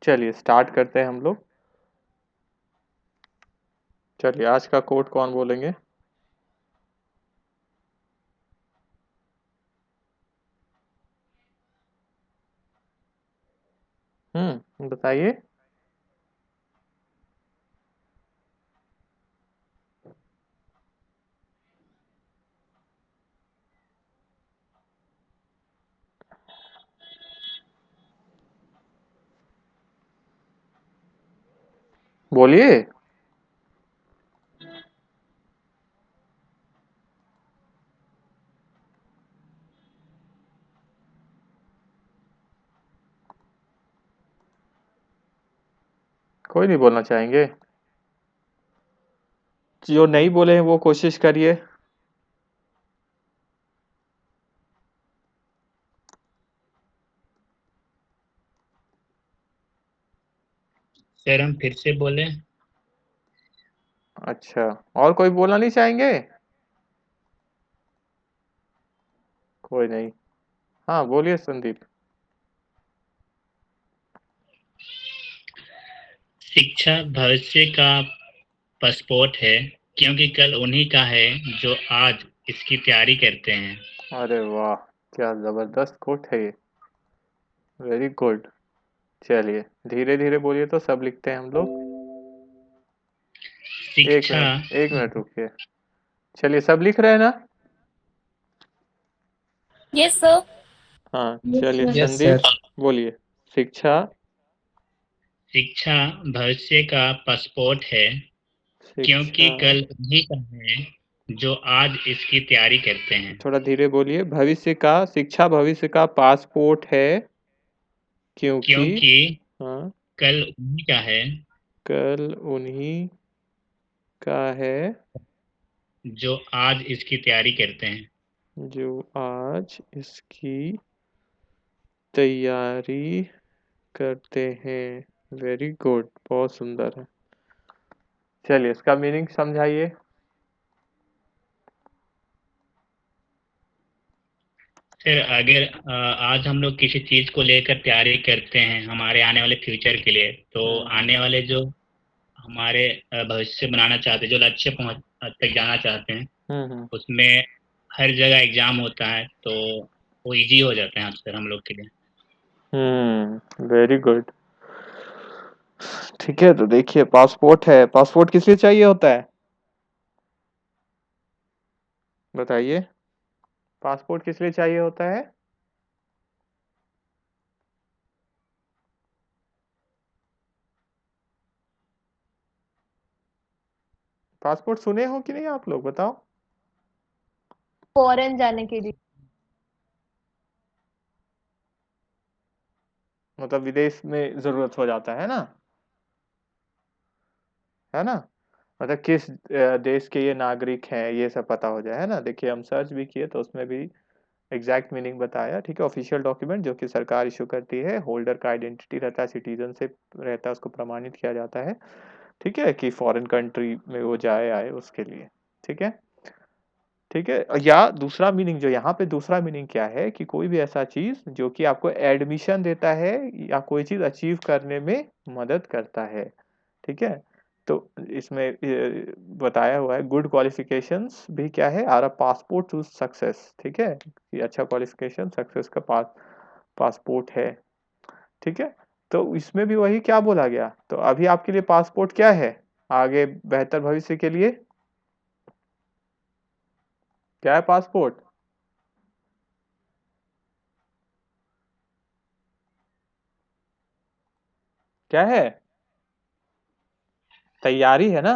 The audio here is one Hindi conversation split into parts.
चलिए स्टार्ट करते हैं हम लोग। चलिए आज का कोट कौन बोलेंगे? बताइए। बोलिए। कोई नहीं बोलना चाहेंगे? जो नहीं बोले हैं वो कोशिश करिए। सर हम फिर से बोले। अच्छा, और कोई बोलना नहीं चाहेंगे? कोई नहीं। हाँ बोलिए संदीप। शिक्षा भविष्य का पासपोर्ट है, क्योंकि कल उन्हीं का है जो आज इसकी तैयारी करते हैं। अरे वाह, क्या जबरदस्त कोट है ये। Very good. चलिए धीरे धीरे बोलिए तो सब लिखते हैं हम लोग। एक शिक्षा। मिनट एक मिनट रुकिए। चलिए सब लिख रहे हैं ना? Yes sir. हाँ चलिए यस संदीप सर। बोलिए। शिक्षा। शिक्षा भविष्य का पासपोर्ट है, शिक्षा। क्योंकि कल उन्हीं का है जो आज इसकी तैयारी करते हैं। थोड़ा धीरे बोलिए। भविष्य का, शिक्षा भविष्य का पासपोर्ट है, क्योंकि। क्योंकि हाँ। कल उन्हीं का है कल उन्हीं का है जो आज इसकी तैयारी करते हैं। जो आज इसकी तैयारी करते हैं। वेरी गुड, बहुत सुंदर है। चलिए इसका मीनिंग समझाइए। सर अगर आज हम लोग किसी चीज को लेकर तैयारी करते हैं हमारे आने वाले फ्यूचर के लिए, तो हम्म आने वाले जो हमारे भविष्य बनाना चाहते हैं, जो लक्ष्य पहुंच तक जाना चाहते हैं, हम्म। उसमें हर जगह एग्जाम होता है, तो वो इजी हो जाता है अक्सर हम लोग के लिए। Very good. ठीक है, तो देखिए पासपोर्ट है। पासपोर्ट किस लिए चाहिए होता है? बताइए। पासपोर्ट किस लिए चाहिए होता है? पासपोर्ट सुने हो कि नहीं आप लोग, बताओ। फॉरेन जाने के लिए। मतलब विदेश में जरूरत हो जाता है ना? मतलब किस देश के ये नागरिक हैं ये सब पता हो जाए, है ना? देखिए हम सर्च भी किए तो उसमें भी एग्जैक्ट मीनिंग बताया। ठीक है, ऑफिशियल डॉक्यूमेंट जो कि सरकार इशू करती है, होल्डर का आइडेंटिटी रहता है, सिटीजनशिप रहता है, उसको प्रमाणित किया जाता है। ठीक है, कि फॉरेन कंट्री में वो जाए आए उसके लिए। ठीक है। ठीक है, या दूसरा मीनिंग जो यहाँ पे दूसरा मीनिंग क्या है कि कोई भी ऐसा चीज जो कि आपको एडमिशन देता है या कोई चीज अचीव करने में मदद करता है। ठीक है। तो इसमें बताया हुआ है गुड क्वालिफिकेशंस भी क्या है, are a passport to success. ठीक है, कि अच्छा क्वालिफिकेशन सक्सेस का पासपोर्ट है। ठीक है। तो इसमें भी वही क्या बोला गया, तो अभी आपके लिए पासपोर्ट क्या है आगे बेहतर भविष्य के लिए? क्या है पासपोर्ट? क्या है? तैयारी है ना?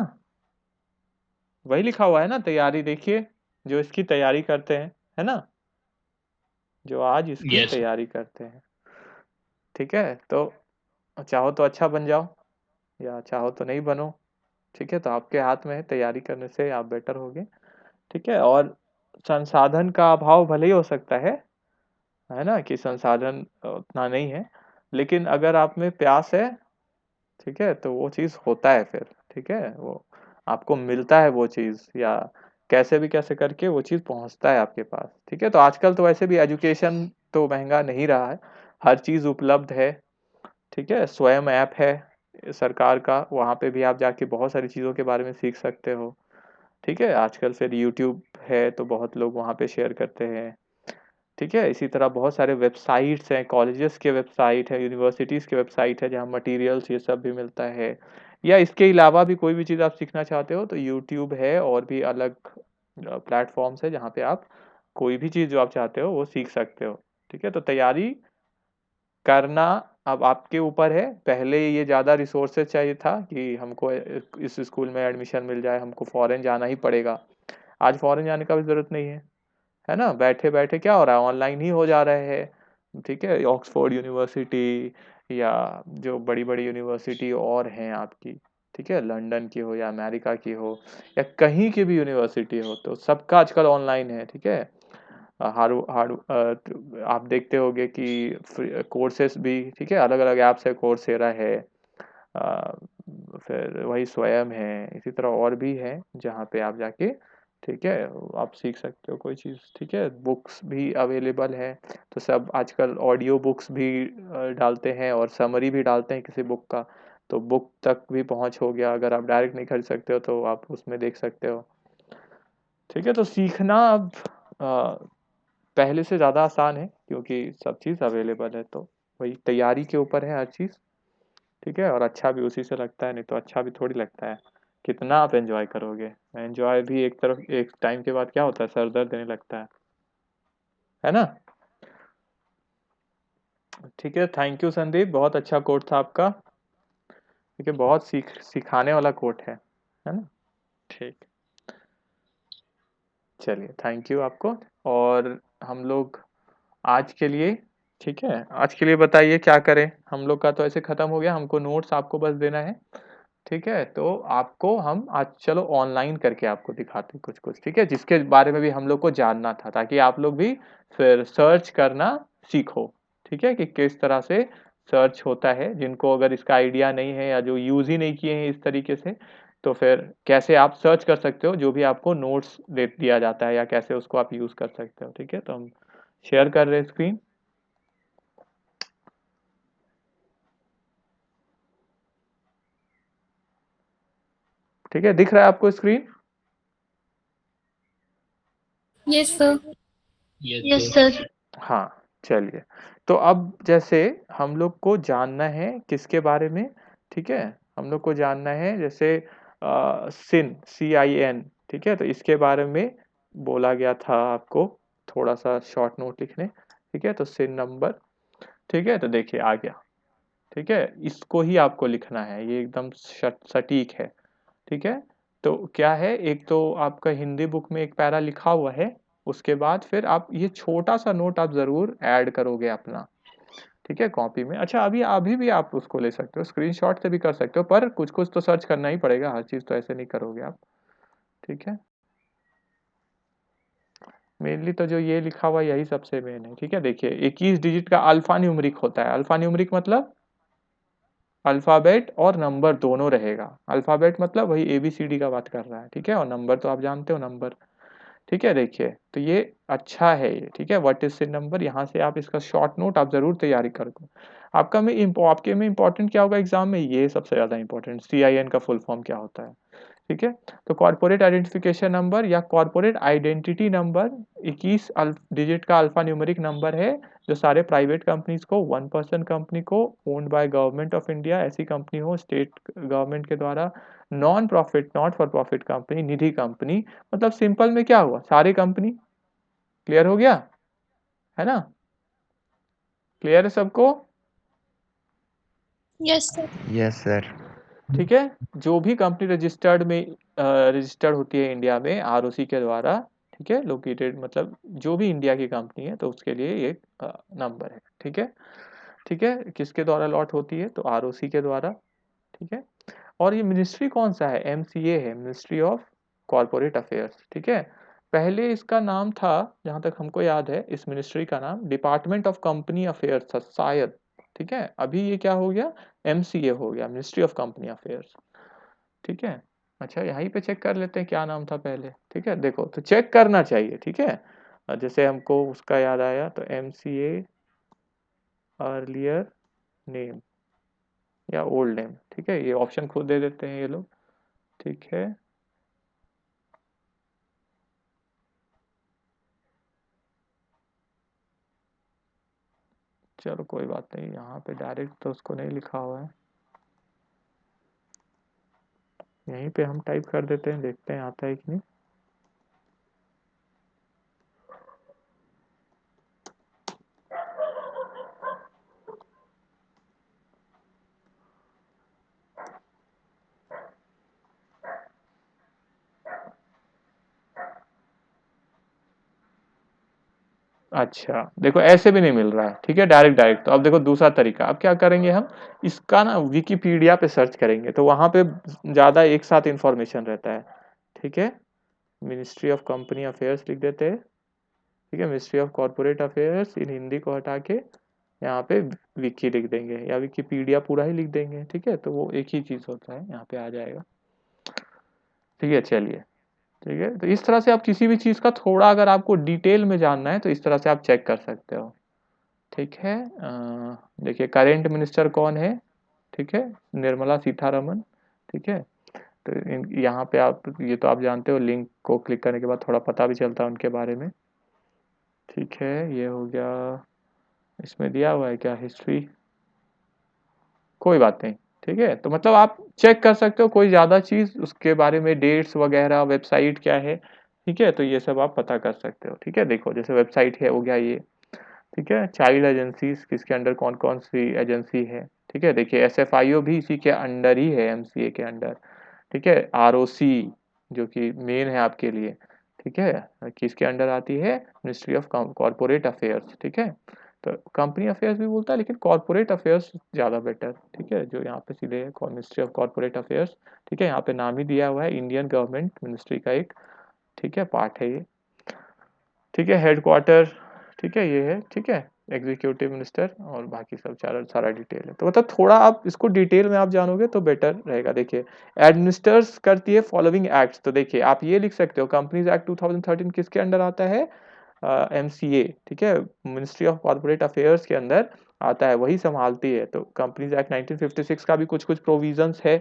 वही लिखा हुआ है ना, तैयारी। देखिए जो इसकी तैयारी करते हैं, है ना? जो आज इसकी यस। तैयारी करते हैं। ठीक है, तो चाहो तो अच्छा बन जाओ या चाहो तो नहीं बनो। ठीक है, तो आपके हाथ में है, तैयारी करने से आप बेटर होगे। ठीक है, और संसाधन का अभाव भले ही हो सकता है ना, कि संसाधन उतना नहीं है, लेकिन अगर आप में प्यास है, ठीक है, तो वो चीज़ होता है फिर। ठीक है, वो आपको मिलता है वो चीज़, या कैसे भी कैसे करके वो चीज़ पहुंचता है आपके पास। ठीक है, तो आजकल तो वैसे भी एजुकेशन तो महंगा नहीं रहा है, हर चीज़ उपलब्ध है। ठीक है, स्वयं ऐप है सरकार का, वहाँ पे भी आप जाके बहुत सारी चीज़ों के बारे में सीख सकते हो। ठीक है, आजकल फिर यूट्यूब है तो बहुत लोग वहाँ पे शेयर करते हैं। ठीक है, इसी तरह बहुत सारे वेबसाइट्स हैं, कॉलेजेस के वेबसाइट है, यूनिवर्सिटीज़ के वेबसाइट है, जहाँ मटेरियल्स ये सब भी मिलता है। या इसके अलावा भी कोई भी चीज़ आप सीखना चाहते हो तो यूट्यूब है, और भी अलग प्लेटफ़ॉर्म्स है जहाँ पे आप कोई भी चीज़ जो आप चाहते हो वो सीख सकते हो। ठीक है, तो तैयारी करना अब आपके ऊपर है। पहले ये ज़्यादा रिसोर्सेज़ चाहिए था कि हमको इस स्कूल में एडमिशन मिल जाए, हमको फ़ॉरेन जाना ही पड़ेगा। आज फ़ॉरेन जाने का भी ज़रूरत नहीं है ना? बैठे-बैठे क्या हो रहा है, ऑनलाइन ही हो जा रहे हैं। ठीक है, ऑक्सफोर्ड यूनिवर्सिटी या जो बड़ी-बड़ी यूनिवर्सिटी और हैं आपकी, ठीक है? लंदन की हो या अमेरिका की हो या कहीं की भी यूनिवर्सिटी हो, तो सबका आजकल ऑनलाइन है, ठीक है? आप देखते होंगे कि कोर्सेस भी, ठीक है, अलग-अलग ऐप्स है, कोर्सेरा है, अ, फिर वही स्वयं है, इसी तरह और भी है जहाँ पे आप जाके, ठीक है, आप सीख सकते हो कोई चीज़। ठीक है, बुक्स भी अवेलेबल है, तो सब आजकल ऑडियो बुक्स भी डालते हैं और समरी भी डालते हैं किसी बुक का, तो बुक तक भी पहुँच हो गया। अगर आप डायरेक्ट नहीं खरीद सकते हो तो आप उसमें देख सकते हो। ठीक है, तो सीखना अब अ, पहले से ज़्यादा आसान है क्योंकि सब चीज़ अवेलेबल है, तो वही तैयारी के ऊपर है हर चीज़। ठीक है, और अच्छा भी उसी से लगता है, नहीं तो अच्छा भी थोड़ी लगता है। कितना आप एंजॉय करोगे? एंजॉय भी एक तरफ, एक टाइम के बाद क्या होता है, सर दर्द देने लगता है ना? ठीक है, थैंक यू संदीप, बहुत अच्छा कोट था आपका। ठीक है, बहुत सिखाने वाला कोट है ना? ठीक, चलिए थैंक यू आपको। और हम लोग आज के लिए, ठीक है, आज के लिए बताइए क्या करें? हम लोग का तो ऐसे खत्म हो गया, हमको नोट्स आपको बस देना है। ठीक है, तो आपको हम आज चलो ऑनलाइन करके आपको दिखाते हैं कुछ-कुछ, ठीक है? जिसके बारे में भी हम लोग को जानना था, ताकि आप लोग भी फिर सर्च करना सीखो, ठीक है? कि किस तरह से सर्च होता है, जिनको अगर इसका आइडिया नहीं है या जो यूज़ ही नहीं किए हैं इस तरीके से, तो फिर कैसे आप सर्च कर सकते हो, जो भी आपको नोट्स दे दिया जाता है, या कैसे उसको आप यूज़ कर सकते हो, ठीक है? तो हम शेयर कर रहे हैं स्क्रीन। ठीक है, दिख रहा है आपको screen? Yes sir. Yes yes sir. Sir. हाँ, चलिए। तो अब जैसे हम लोग को जानना है किसके बारे में, ठीक है? हम लोग को जानना है जैसे सिन, CIN, ठीक है? तो इसके बारे में बोला गया था आपको, थोड़ा-सा शॉर्ट नोट लिखने, ठीक है? तो सिन नंबर, ठीक है? तो देखिए आ गया, ठीक है? इसको ही आपको लिखना है, ये एकदम सटीक है, ठीक है? तो क्या है, एक तो आपका हिंदी बुक में एक पैरा लिखा हुआ है, उसके बाद फिर आप ये छोटा-सा नोट आप ज़रूर ऐड करोगे अपना, ठीक है, कॉपी में। अच्छा, अभी भी आप उसको ले सकते हो, स्क्रीनशॉट से भी कर सकते हो, पर कुछ-कुछ तो सर्च करना ही पड़ेगा, हर चीज़ तो ऐसे नहीं करोगे आप, ठीक है? मेनली तो जो ये लिखा हुआ है यही सबसे मेन है, ठीक है? देखिए 21 डिजिट का अल्फ़ा न्यूमेरिक होता है, अल्फ़ा न्यूमेरिक मतलब अल्फ़ाबेट और नंबर दोनों रहेगा। अल्फ़ाबेट मतलब वही ABCD का बात कर रहा है, ठीक है? और नंबर तो आप जानते हो नंबर, ठीक है? देखिए, तो ये अच्छा है ये, ठीक है? व्हाट इज़ द नंबर, यहाँ से आप इसका शॉर्ट नोट आप ज़रूर तैयारी कर लो। आपके में इम्पोर्टेंट क्या होगा एग्ज़ाम में? ये सबसे ज़्यादा इम्पोर्टेंट, CIN का फुल फॉर्म क्या होता है, ठीक है? तो कॉर्पोरेट आइडेंटिफिकेशन नंबर या कॉर्पोरेट आइडेंटिटी नंबर 21 डिजिट का अल्फ़ा न्यूमेरिक नंबर है, जो सारे प्राइवेट कंपनीज़ को, वन पर्सन कंपनी को, owned by government of India, ऐसी कंपनी हो स्टेट गवर्नमेंट के द्वारा, non profit, not for profit company, Nidhi company, मतलब सिंपल में क्या हुआ, सारी कंपनी। क्लियर हो गया, है ना? क्लियर है सबको? Yes sir. Yes sir. ठीक है, जो भी कंपनी रजिस्टर्ड में रजिस्टर्ड होती है इंडिया में ROC के द्वारा, ठीक है, लोकेटेड मतलब जो भी इंडिया की कंपनी है, तो उसके लिए एक नंबर है, ठीक है? ठीक है, किसके द्वारा लॉट होती है, तो ROC के द्वारा, ठीक है? और ये मिनिस्ट्री कौन सा है, MCA है, मिनिस्ट्री ऑफ कॉर्पोरेट अफेयर्स, ठीक है? पहले इसका नाम था, जहां तक हमको याद है, इस मिनिस्ट्री का नाम डिपार्टमेंट ऑफ कंपनी अफेयर्स था शायद, ठीक है? अभी ये क्या हो गया, MCA हो गया, मिनिस्ट्री ऑफ कंपनी अफेयर्स, ठीक है? अच्छा, यहीं पे चेक कर लेते हैं क्या नाम था पहले, ठीक है? देखो, तो चेक करना चाहिए, ठीक है? जैसे हमको उसका याद आया, तो MCA अर्लियर नेम, या ओल्ड नेम, ठीक है, ये ऑप्शन खुद दे देते हैं ये लोग, ठीक है। चलो कोई बात नहीं, यहाँ पे डायरेक्ट तो उसको नहीं लिखा हुआ है, यहीं पे हम टाइप कर देते हैं, देखते हैं आता है कि नहीं। अच्छा देखो ऐसे भी नहीं मिल रहा है, ठीक है, डायरेक्ट डायरेक्ट। तो अब देखो दूसरा तरीका, अब क्या करेंगे हम, इसका ना विकिपीडिया पे सर्च करेंगे, तो वहां पे ज्यादा एक साथ इंफॉर्मेशन रहता है, ठीक है। मिनिस्ट्री ऑफ कंपनी अफेयर्स लिख देते हैं, ठीक है, ministry of corporate affairs in Hindi को हटा के यहाँ पे विकी लिख देंगे या विकिपीडिया पूरा ही लिख देंगे, ठीक है, तो वो एक ही चीज होता है, यहाँ पे आ जाएगा, ठीक है। चलिए, ठीक है, तो इस तरह से आप किसी भी चीज का थोड़ा अगर आपको डिटेल में जानना है तो इस तरह से आप चेक कर सकते हो, ठीक है। देखिए करेंट मिनिस्टर कौन है, ठीक है, निर्मला सीतारमन, ठीक है। तो यहाँ पे आप ये तो आप जानते हो, लिंक को क्लिक करने के बाद थोड़ा पता भी चलता है उनके बारे में, ठीक है। ये हो गया, इसमें दिया हुआ है क्या हिस्ट्री, कोई बात नहीं, ठीक है। तो मतलब आप चेक कर सकते हो, कोई ज़्यादा चीज़ उसके बारे में, डेट्स वगैरह, वेबसाइट क्या है, ठीक है, तो ये सब आप पता कर सकते हो, ठीक है। देखो जैसे वेबसाइट है हो गया ये, ठीक है। चाइल्ड एजेंसीज किसके अंडर, कौन कौन सी एजेंसी है, ठीक है। देखिए एसएफआईओ भी इसी के अंडर ही है, एमसीए के अंडर, ठीक है। आरओसी जो कि मेन है आपके लिए, ठीक है, किसके अंडर आती है, मिनिस्ट्री ऑफ कॉर्पोरेट अफेयर्स, ठीक है। तो कंपनी अफेयर्स भी बोलता है लेकिन कॉर्पोरेट अफेयर्स ज़्यादा बेटर, ठीक है, जो यहाँ पे सीधे है मिनिस्ट्री ऑफ कॉर्पोरेट अफेयर्स, ठीक है। यहाँ पे नाम ही दिया हुआ है, इंडियन गवर्नमेंट मिनिस्ट्री का एक, ठीक है, पार्ट है ये, ठीक है। हेडक्वार्टर, ठीक है, ये है, ठीक है, एग्जीक्यूटिव मिनिस्टर, और बाकी सब सारा सारा डिटेल है। तो मतलब थोड़ा आप इसको डिटेल में आप जानोगे तो बेटर रहेगा। देखिए एडमिनिस्टर्स करती है फॉलोइंग एक्ट्स, तो देखिए आप ये लिख सकते हो, कंपनीज एक्ट 2013 किसके अंडर आता है, एमसीए, ठीक है, मिनिस्ट्री ऑफ कॉर्पोरेट अफेयर्स के अंदर आता है, वही संभालती है। तो कंपनीज एक्ट 1956 का भी कुछ कुछ प्रोविजंस है,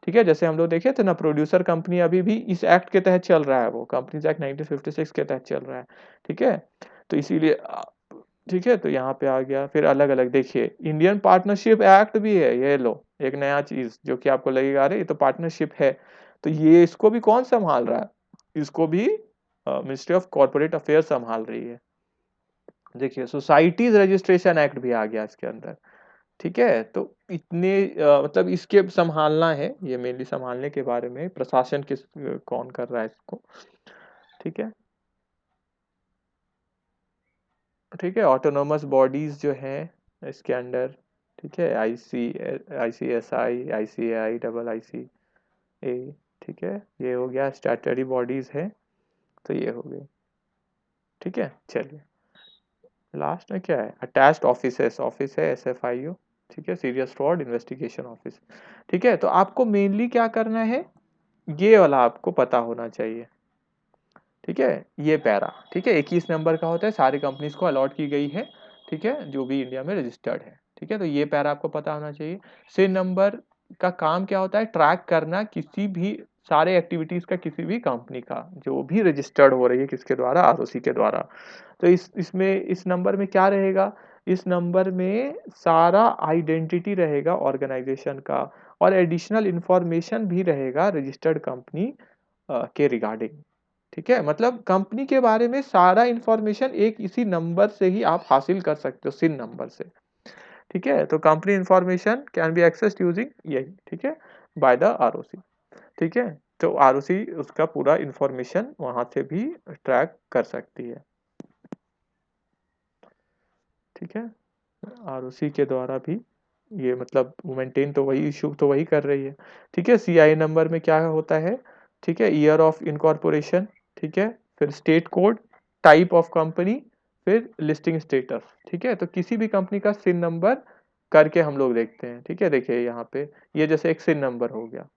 ठीक है। जैसे हम लोग देखे थे ना, प्रोड्यूसर कंपनी अभी भी इस एक्ट के तहत चल रहा है, वो कंपनीज एक्ट 1956 के तहत चल रहा है, ठीक है। तो इसीलिए ठीक है, तो यहाँ पे आ गया। फिर अलग अलग देखिए, इंडियन पार्टनरशिप एक्ट भी है, ये लो एक नया चीज जो कि आपको लगेगा अरे ये तो पार्टनरशिप है, तो ये इसको भी कौन संभाल रहा है, इसको भी मिनिस्ट्री ऑफ कॉर्पोरेट अफेयर संभाल रही है। देखिए सोसाइटीज रजिस्ट्रेशन एक्ट भी आ गया इसके अंदर, ठीक है। तो इतने मतलब इसके संभालना है, ये मेनली संभालने के बारे में प्रशासन किस कौन कर रहा है इसको, ठीक है, ठीक है। ऑटोनोमस बॉडीज जो हैं इसके अंडर, ठीक है, आईसीएसआई, आईसीएआई, डबल आईसीए, ठीक है, ये हो गया स्टैट्यूटरी बॉडीज है, तो ये हो गई, ठीक है। चलिए लास्ट में क्या है, अटैच्ड ऑफिसेस, ऑफिस है एसएफआईओ, ठीक है, सीरियस फ्रॉड इन्वेस्टिगेशन ऑफिस, ठीक है। तो आपको मेनली क्या करना है, ये वाला आपको पता होना चाहिए, ठीक है, ये पैरा, ठीक है, 21 नंबर का होता है, सारी कंपनीज को अलॉट की गई है, ठीक है, जो भी इंडिया में रजिस्टर्ड है, ठीक है। तो ये पैरा आपको पता होना चाहिए। सी नंबर का काम क्या होता है, ट्रैक करना किसी भी सारे एक्टिविटीज का, किसी भी कंपनी का जो भी रजिस्टर्ड हो रही है, किसके द्वारा, आरओसी के द्वारा। तो इसमें इस नंबर में क्या रहेगा, इस नंबर में सारा आइडेंटिटी रहेगा ऑर्गेनाइजेशन का, और एडिशनल इंफॉर्मेशन भी रहेगा रजिस्टर्ड कंपनी के रिगार्डिंग, ठीक है। मतलब कंपनी के बारे में सारा इंफॉर्मेशन एक इसी नंबर से ही आप हासिल कर सकते हो, सिन नंबर से, ठीक है। तो company information can be accessed using यही, ठीक है, बाय द आरओसी, ठीक है। तो आरओसी उसका पूरा इंफॉर्मेशन वहां से भी ट्रैक कर सकती है, ठीक है। आरओसी के द्वारा भी ये मतलब मेंटेन तो वही, इशू तो वही कर रही है, ठीक है। सीआई नंबर में क्या होता है, ठीक है, ईयर ऑफ इनकॉर्पोरेशन, ठीक है, फिर state code, type of company, फिर लिस्टिंग स्टेटस, ठीक है। तो किसी भी कंपनी का सिन नंबर करके हम लोग देखते हैं, ठीक है। देखिए यहाँ पे ये जैसे एक सिन नंबर हो गया,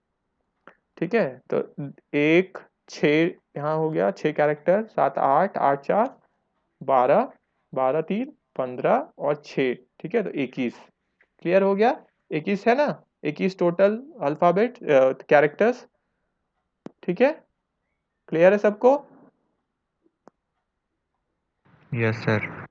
ठीक है, तो एक छ, यहाँ हो गया 6 कैरेक्टर, 7 8 8 4 12, 12 3 15 और 6, ठीक है, तो 21, क्लियर हो गया, 21 है ना। 21 टोटल अल्फाबेट कैरेक्टर्स, ठीक है, क्लियर है सबको? Yes sir.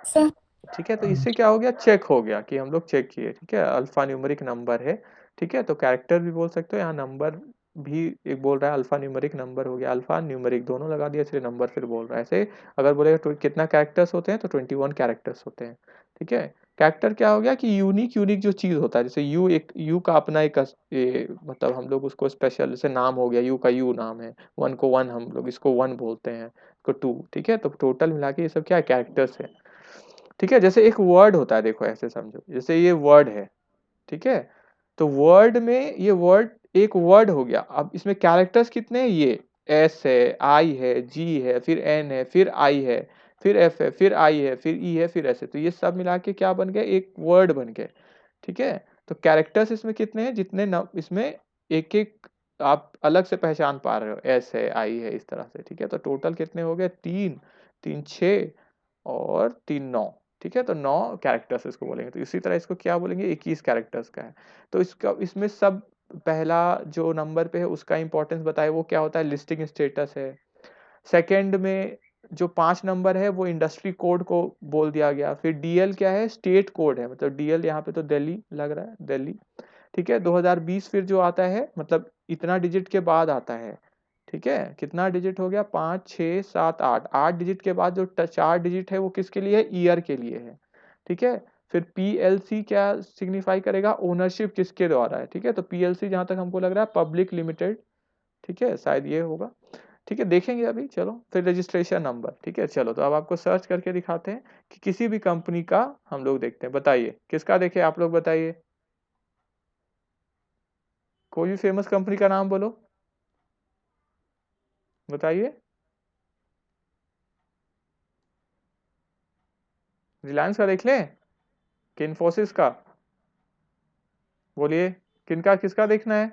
सर ठीक है, तो इससे क्या हो गया, चेक हो गया कि हम लोग चेक किए, ठीक है, अल्फा न्यूमेरिक नंबर है, ठीक है, तो कैरेक्टर भी बोल सकते हो, यहाँ नंबर भी एक बोल रहा है, अल्फा न्यूमेरिक नंबर हो गया, अल्फा न्यूमेरिक दोनों लगा दिया, इसलिए नंबर फिर बोल रहा है। ऐसे अगर बोलेगा कितना कैरेक्टर्स होते हैं तो 21 कैरेक्टर्स होते हैं, ठीक है। कैरेक्टर क्या हो गया कि यूनिक यूनिक जो चीज होता है, जैसे यू, एक यू का अपना एक मतलब हम लोग उसको स्पेशल, जैसे नाम हो गया, यू का यू नाम है, वन को वन, हम लोग इसको वन बोलते हैं, इसको टू, ठीक है, तो टोटल मिला के ये सब क्या है, कैरेक्टर्स है, ठीक है। जैसे एक वर्ड होता है, देखो ऐसे समझो, जैसे ये वर्ड है, ठीक है, तो वर्ड में ये वर्ड एक वर्ड हो गया, अब इसमें कैरेक्टर्स कितने हैं, ये एस है, आई है, जी है, फिर एन है, फिर आई है, फिर एफ है, फिर आई है, फिर ई है, फिर एस है, तो ये सब मिला के क्या बन गए, एक वर्ड बन गए, ठीक है। तो कैरेक्टर्स इसमें कितने हैं, जितने इसमें एक एक आप अलग से पहचान पा रहे हो, एस है, आई है, इस तरह से, ठीक है, तो टोटल कितने हो गए, तीन, तीन छः और तीन नौ, ठीक है, तो 9 कैरेक्टर्स इसको बोलेंगे, तो इसी तरह इसको क्या बोलेंगे, 21 कैरेक्टर्स का है। तो इसका इसमें सब पहला जो नंबर पे है उसका इंपॉर्टेंस बताए, वो क्या होता है, लिस्टिंग स्टेटस है। सेकंड में जो 5 नंबर है वो इंडस्ट्री कोड को बोल दिया गया, फिर डीएल क्या है, स्टेट कोड है, मतलब डीएल यहाँ पे तो दिल्ली लग रहा है, दिल्ली, ठीक है। 2020 फिर जो आता है, मतलब इतना डिजिट के बाद आता है, ठीक है, कितना डिजिट हो गया, 5 6 7 8, 8 डिजिट के बाद जो 4 डिजिट है वो किसके लिए है, ईयर के लिए है, ठीक है। फिर पीएलसी क्या सिग्निफाई करेगा, ओनरशिप किसके द्वारा है, ठीक है, तो पीएलसी जहां तक हमको लग रहा है पब्लिक लिमिटेड, ठीक है, शायद ये होगा, ठीक है, देखेंगे अभी, चलो फिर रजिस्ट्रेशन नंबर, ठीक है। चलो तो अब आपको सर्च करके दिखाते हैं कि किसी भी कंपनी का हम लोग देखते हैं, बताइए किसका, देखे आप लोग बताइए, कोई भी फेमस कंपनी का नाम बोलो, बताइए। रिलायंस का देख लें कि इन्फोसिस का, बोलिए किनका, किसका देखना है,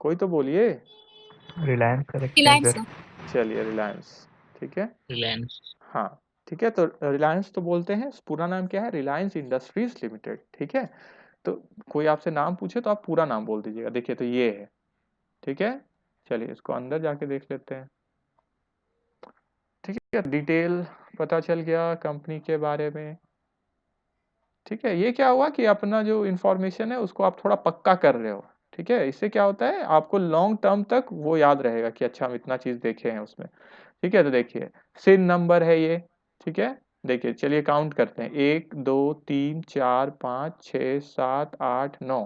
कोई तो बोलिए। रिलायंस का रखते हैं रिलायंस सर। सर। चलिए रिलायंस, ठीक है, रिलायंस। हाँ, ठीक है, तो रिलायंस तो बोलते हैं, पूरा नाम क्या है, रिलायंस इंडस्ट्रीज लिमिटेड, ठीक है। तो कोई आपसे नाम पूछे तो आप पूरा नाम बोल दीजिएगा, देखिए तो ये है, ठीक है। चलिए इसको अंदर जाके देख लेते हैं, ठीक है, डिटेल पता चल गया कंपनी के बारे में, ठीक है। ये क्या हुआ कि अपना जो इंफॉर्मेशन है उसको आप थोड़ा पक्का कर रहे हो, ठीक है, इससे क्या होता है, आपको लॉन्ग टर्म तक वो याद रहेगा कि अच्छा हम इतना चीज देखे हैं उसमें, ठीक है। तो देखिए सिन नंबर है ये, ठीक है, देखिए चलिए काउंट करते हैं, 1 2 3 4 5 6 7 8 9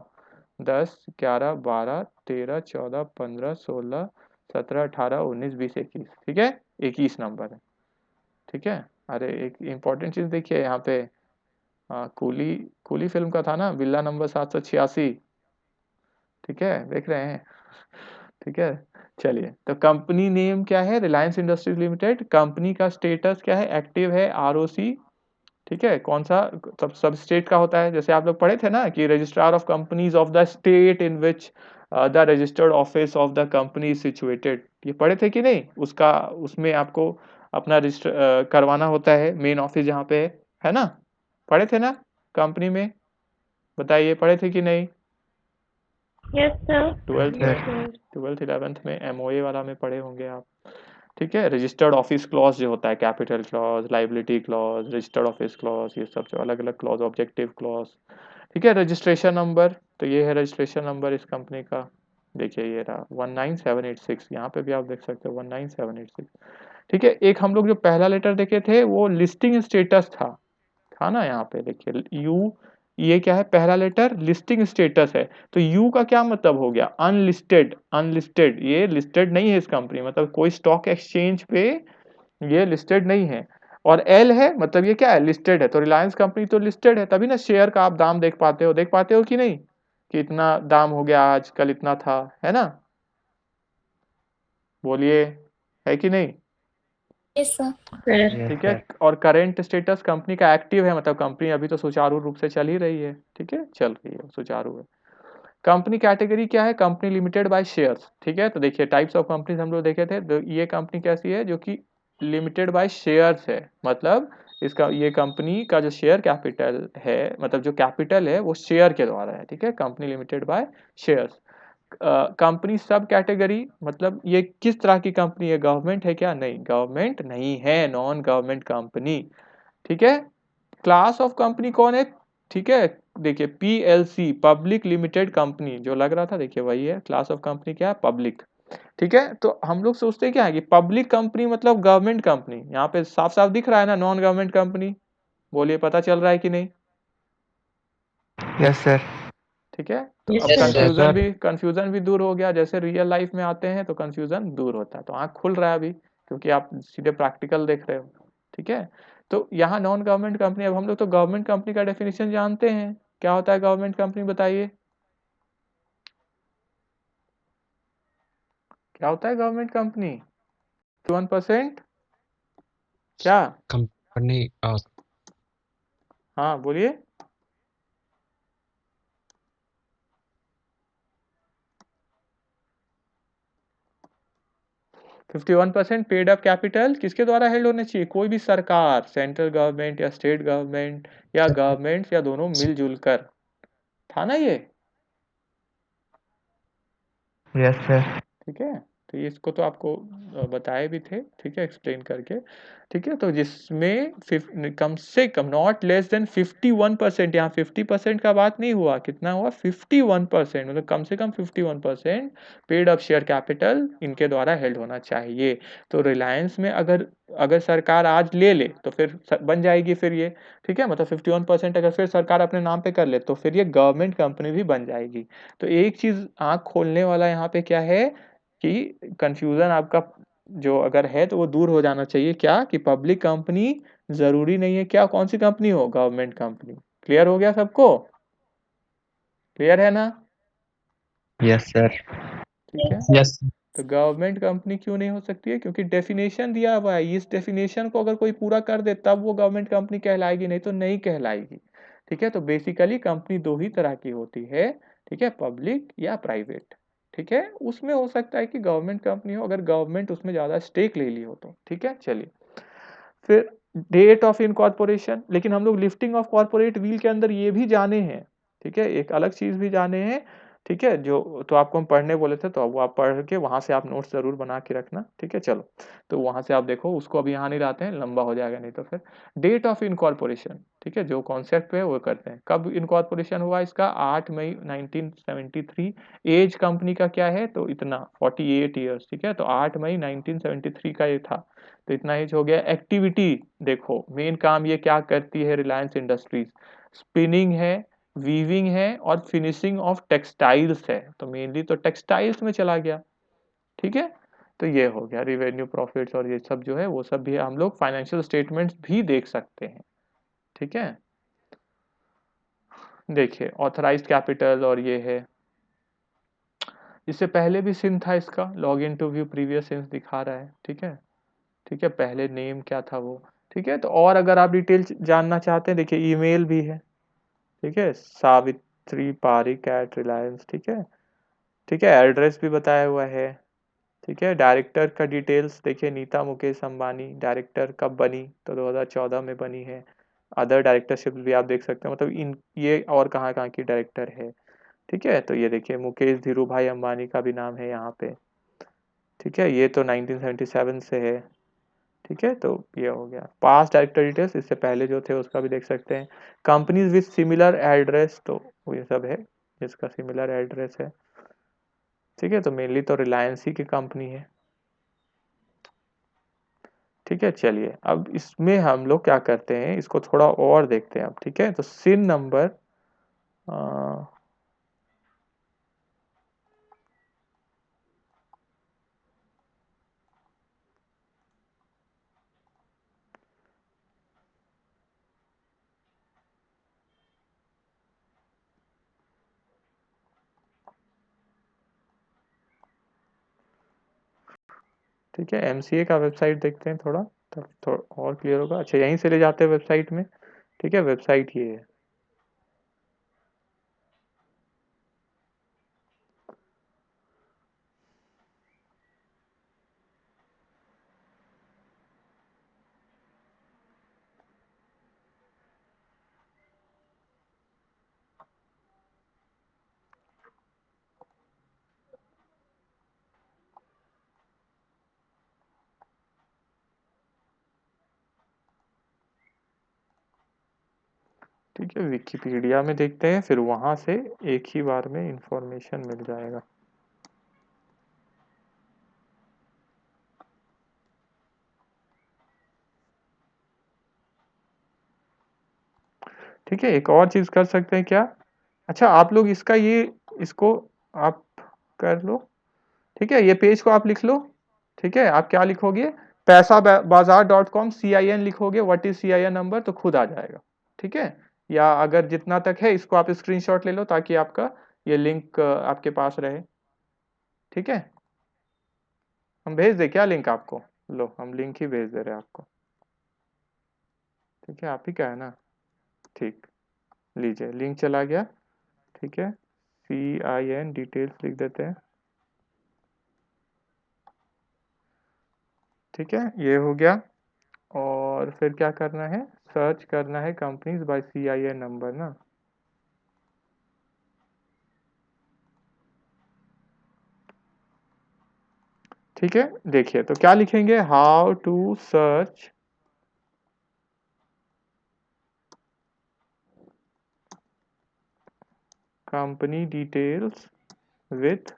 10 11 12 13 14 15 16 17 18 19 20 21, ठीक है, 21 नंबर है, ठीक है। अरे एक इंपॉर्टेंट चीज देखिए यहाँ पे, कूली, कूली फिल्म का था ना, बिल्ला नंबर 786, ठीक है, देख रहे हैं, ठीक है। चलिए तो कंपनी नेम क्या है, रिलायंस इंडस्ट्रीज लिमिटेड, कंपनी का स्टेटस क्या है, एक्टिव है, आरओसी, ठीक है, कौन सा, सब स्टेट का होता है, जैसे आप लोग पढ़े थे ना कि registrar of companies of the state in which the registered office of the company is situated, ये पढ़े थे कि नहीं, उसका उसमें आपको अपना रजिस्टर करवाना होता है, मेन ऑफिस जहाँ पे है ना, पढ़े थे ना कंपनी में, बताइए पढ़े थे कि नहीं, यस सर। ट्वेल्थ 11th में एमओए वाला में पढ़े होंगे आप, ठीक है। रजिस्टर्ड ऑफिस क्लॉज जो होता है, capital clause, liability clause, registered office clause, ये सब जो अलग अलग क्लॉज, ऑब्जेक्टिव क्लॉज, ठीक है। रजिस्ट्रेशन नंबर, तो ये है रजिस्ट्रेशन नंबर इस कंपनी का, देखिए ये रहा 19786, यहाँ पे भी आप देख सकते हो 19786, ठीक है। एक हम लोग जो पहला लेटर देखे थे वो लिस्टिंग स्टेटस था ना, यहाँ पे देखिए यू, ये क्या है, पहला लेटर लिस्टिंग स्टेटस है, तो यू का क्या मतलब हो गया, अनलिस्टेड, अनलिस्टेड, ये लिस्टेड नहीं है इस कंपनी, मतलब कोई स्टॉक एक्सचेंज पे ये लिस्टेड नहीं है, और एल है मतलब ये क्या है, लिस्टेड है, तो रिलायंस कंपनी तो लिस्टेड है, तभी ना शेयर का आप दाम देख पाते हो कि नहीं, कि इतना दाम हो गया आज, कल इतना था, है ना, बोलिए, है कि नहीं, यस सर। यस ठीक है। सर। और करेंट स्टेटस कंपनी का एक्टिव है, मतलब कंपनी अभी तो सुचारू रूप से चल ही रही है, ठीक है, चल रही है, सुचारू है। कंपनी कैटेगरी क्या है, कंपनी लिमिटेड बाय शेयर्स, ठीक है, तो देखिए टाइप्स ऑफ कंपनीज हम लोग देखे थे, तो ये कंपनी कैसी है, जो कि लिमिटेड बाय शेयर्स है, मतलब इसका ये कंपनी का जो शेयर कैपिटल है, मतलब जो कैपिटल है वो शेयर के द्वारा है, ठीक है, company limited by shares. Company सब कैटेगरी, मतलब ये किस तरह की कंपनी है, गवर्नमेंट है क्या, नहीं गवर्नमेंट नहीं है, नॉन गवर्नमेंट कंपनी, ठीक है। क्लास ऑफ कंपनी कौन है, ठीक है, देखिए पीएलसी, पब्लिक लिमिटेड कंपनी, जो लग रहा था देखिए वही है, क्लास ऑफ कंपनी क्या है, पब्लिक, ठीक है। तो हम लोग सोचते क्या है कि पब्लिक कंपनी मतलब गवर्नमेंट कंपनी, यहाँ पे साफ साफ दिख रहा है ना, नॉन गवर्नमेंट कंपनी, बोलिए पता चल रहा है कि नहीं, यस सर। ठीक है। तो अब Yes, sir. Yes sir. Confusion भी दूर हो गया, जैसे रियल लाइफ में आते हैं तो कंफ्यूजन दूर होता है, तो आंख खुल रहा है अभी, क्योंकि आप सीधे प्रैक्टिकल देख रहे हो, ठीक है। तो यहाँ नॉन गवर्नमेंट कंपनी, अब हम लोग तो गवर्नमेंट कंपनी का डेफिनेशन जानते हैं, क्या होता है गवर्नमेंट कंपनी, बताइए क्या होता है गवर्नमेंट कंपनी, 1%, क्या, कंपनी हाँ बोलिए, 51% पेड अप कैपिटल किसके द्वारा हेल्ड होने चाहिए, कोई भी सरकार, सेंट्रल गवर्नमेंट या स्टेट गवर्नमेंट या गवर्नमेंट या दोनों मिलजुल कर, था ना ये, यस सर। ठीक है। तो ये इसको तो आपको बताए भी थे, ठीक है, एक्सप्लेन करके, ठीक है। तो जिसमें कम से कम नॉट लेस देन 51%, यहाँ 50% का बात नहीं हुआ, कितना हुआ 51%, मतलब कम से कम 51% पेड अप शेयर कैपिटल इनके द्वारा हेल्ड होना चाहिए। तो रिलायंस में अगर अगर सरकार आज ले ले तो फिर बन जाएगी फिर ये, ठीक है, मतलब 51% अगर फिर सरकार अपने नाम पे कर ले तो फिर ये गवर्नमेंट कंपनी भी बन जाएगी। तो एक चीज आंख खोलने वाला यहाँ पे क्या है कि कंफ्यूजन आपका जो अगर है तो वो दूर हो जाना चाहिए, क्या कि पब्लिक कंपनी जरूरी नहीं है क्या कौन सी कंपनी हो, गवर्नमेंट कंपनी। क्लियर हो गया सबको, क्लियर है ना, यस सर। ठीक है। यस तो गवर्नमेंट कंपनी क्यों नहीं हो सकती है, क्योंकि डेफिनेशन दिया हुआ है, इस डेफिनेशन को अगर कोई पूरा कर दे तब वो गवर्नमेंट कंपनी कहलाएगी, नहीं तो नहीं कहलाएगी, ठीक है। तो बेसिकली कंपनी दो ही तरह की होती है, ठीक है, पब्लिक या प्राइवेट, ठीक है। उसमें हो सकता है कि गवर्नमेंट कंपनी हो अगर गवर्नमेंट उसमें ज्यादा स्टेक ले ली हो तो, ठीक है। चलिए फिर डेट ऑफ इनकॉर्पोरेशन, लेकिन हम लोग लिफ्टिंग ऑफ कॉर्पोरेट व्हील के अंदर ये भी जाने हैं, ठीक है, एक अलग चीज भी जाने हैं, ठीक है, जो तो आपको हम पढ़ने बोले थे तो वो आप पढ़ के वहां से आप नोट्स जरूर बना के रखना, ठीक है। चलो तो वहां से आप देखो, उसको अभी यहाँ नहीं लाते हैं, लंबा हो जाएगा नहीं तो फिर डेट ऑफ इनकॉर्पोरेशन, ठीक है, जो कॉन्सेप्ट पे वो करते हैं, कब इनकॉर्पोरेशन हुआ इसका, 8 मई 1973। एज कंपनी का क्या है, तो इतना 48 ईयर्स, ठीक है, तो 8 मई 1973 का ये था, तो इतना एज हो गया। एक्टिविटी देखो, मेन काम ये क्या करती है रिलायंस इंडस्ट्रीज, स्पिनिंग है, वीविंग है और फिनिशिंग ऑफ टेक्सटाइल्स है, तो मेनली तो टेक्सटाइल्स में चला गया, ठीक है। तो ये हो गया रिवेन्यू प्रॉफिट्स, और ये सब जो है वो सब भी हम लोग फाइनेंशियल स्टेटमेंट्स भी देख सकते हैं, ठीक है। देखिए ऑथराइज्ड कैपिटल और ये है, इससे पहले भी सिन था इसका, log in to view previous CINs दिखा रहा है, ठीक है, ठीक है, पहले नेम क्या था वो, ठीक है। तो और अगर आप डिटेल जानना चाहते हैं, देखिए ईमेल भी है, ठीक है, सावित्री पारिक एट रिलायंस, ठीक है, ठीक है, एड्रेस भी बताया हुआ है, ठीक है। डायरेक्टर का डिटेल्स देखिए, नीता मुकेश अंबानी डायरेक्टर कब बनी, तो 2014 में बनी है। अदर डायरेक्टरशिप भी आप देख सकते हैं, मतलब इन ये और कहाँ कहाँ की डायरेक्टर है, ठीक है। तो ये देखिए मुकेश धीरू भाई अंबानी का भी नाम है यहाँ पे, ठीक है, ये तो 1977 से है, ठीक है। तो ये हो गया पास्ट डायरेक्टर डिटेल्स, इससे पहले जो थे उसका भी देख सकते हैं। कंपनीज विथ सिमिलर एड्रेस, तो ये सब है जिसका सिमिलर एड्रेस है, ठीक है। तो मेनली तो रिलायंस ही की कंपनी है, ठीक है। चलिए अब इसमें हम लोग क्या करते हैं, इसको थोड़ा और देखते हैं अब, ठीक है। तो सिन नंबर ठीक है, एमसीए का वेबसाइट देखते हैं थोड़ा, तब थोड़ा और क्लियर होगा। अच्छा यहीं से ले जाते हैं वेबसाइट में, ठीक है, वेबसाइट ये है, ठीक है, विकिपीडिया में देखते हैं, फिर वहां से एक ही बार में इंफॉर्मेशन मिल जाएगा। ठीक है, एक और चीज कर सकते हैं क्या, अच्छा आप लोग इसका इसको आप कर लो। ठीक है, ये पेज को आप लिख लो। ठीक है, आप क्या लिखोगे, पैसा बाजार .com CIN लिखोगे, व्हाट इज CIN नंबर, तो खुद आ जाएगा। ठीक है, या अगर जितना तक है इसको आप स्क्रीनशॉट ले लो ताकि आपका ये लिंक आपके पास रहे। ठीक है, हम भेज दे क्या लिंक आपको, लो हम लिंक ही भेज दे रहे हैं आपको। ठीक है, आप ही का है ना, ठीक, लीजिए लिंक चला गया। ठीक है, CIN डिटेल्स लिख देते हैं। ठीक है, ये हो गया, और फिर क्या करना है, सर्च करना है कंपनीज बाय CIN नंबर ना। ठीक है, देखिए तो क्या लिखेंगे, how to search company details with,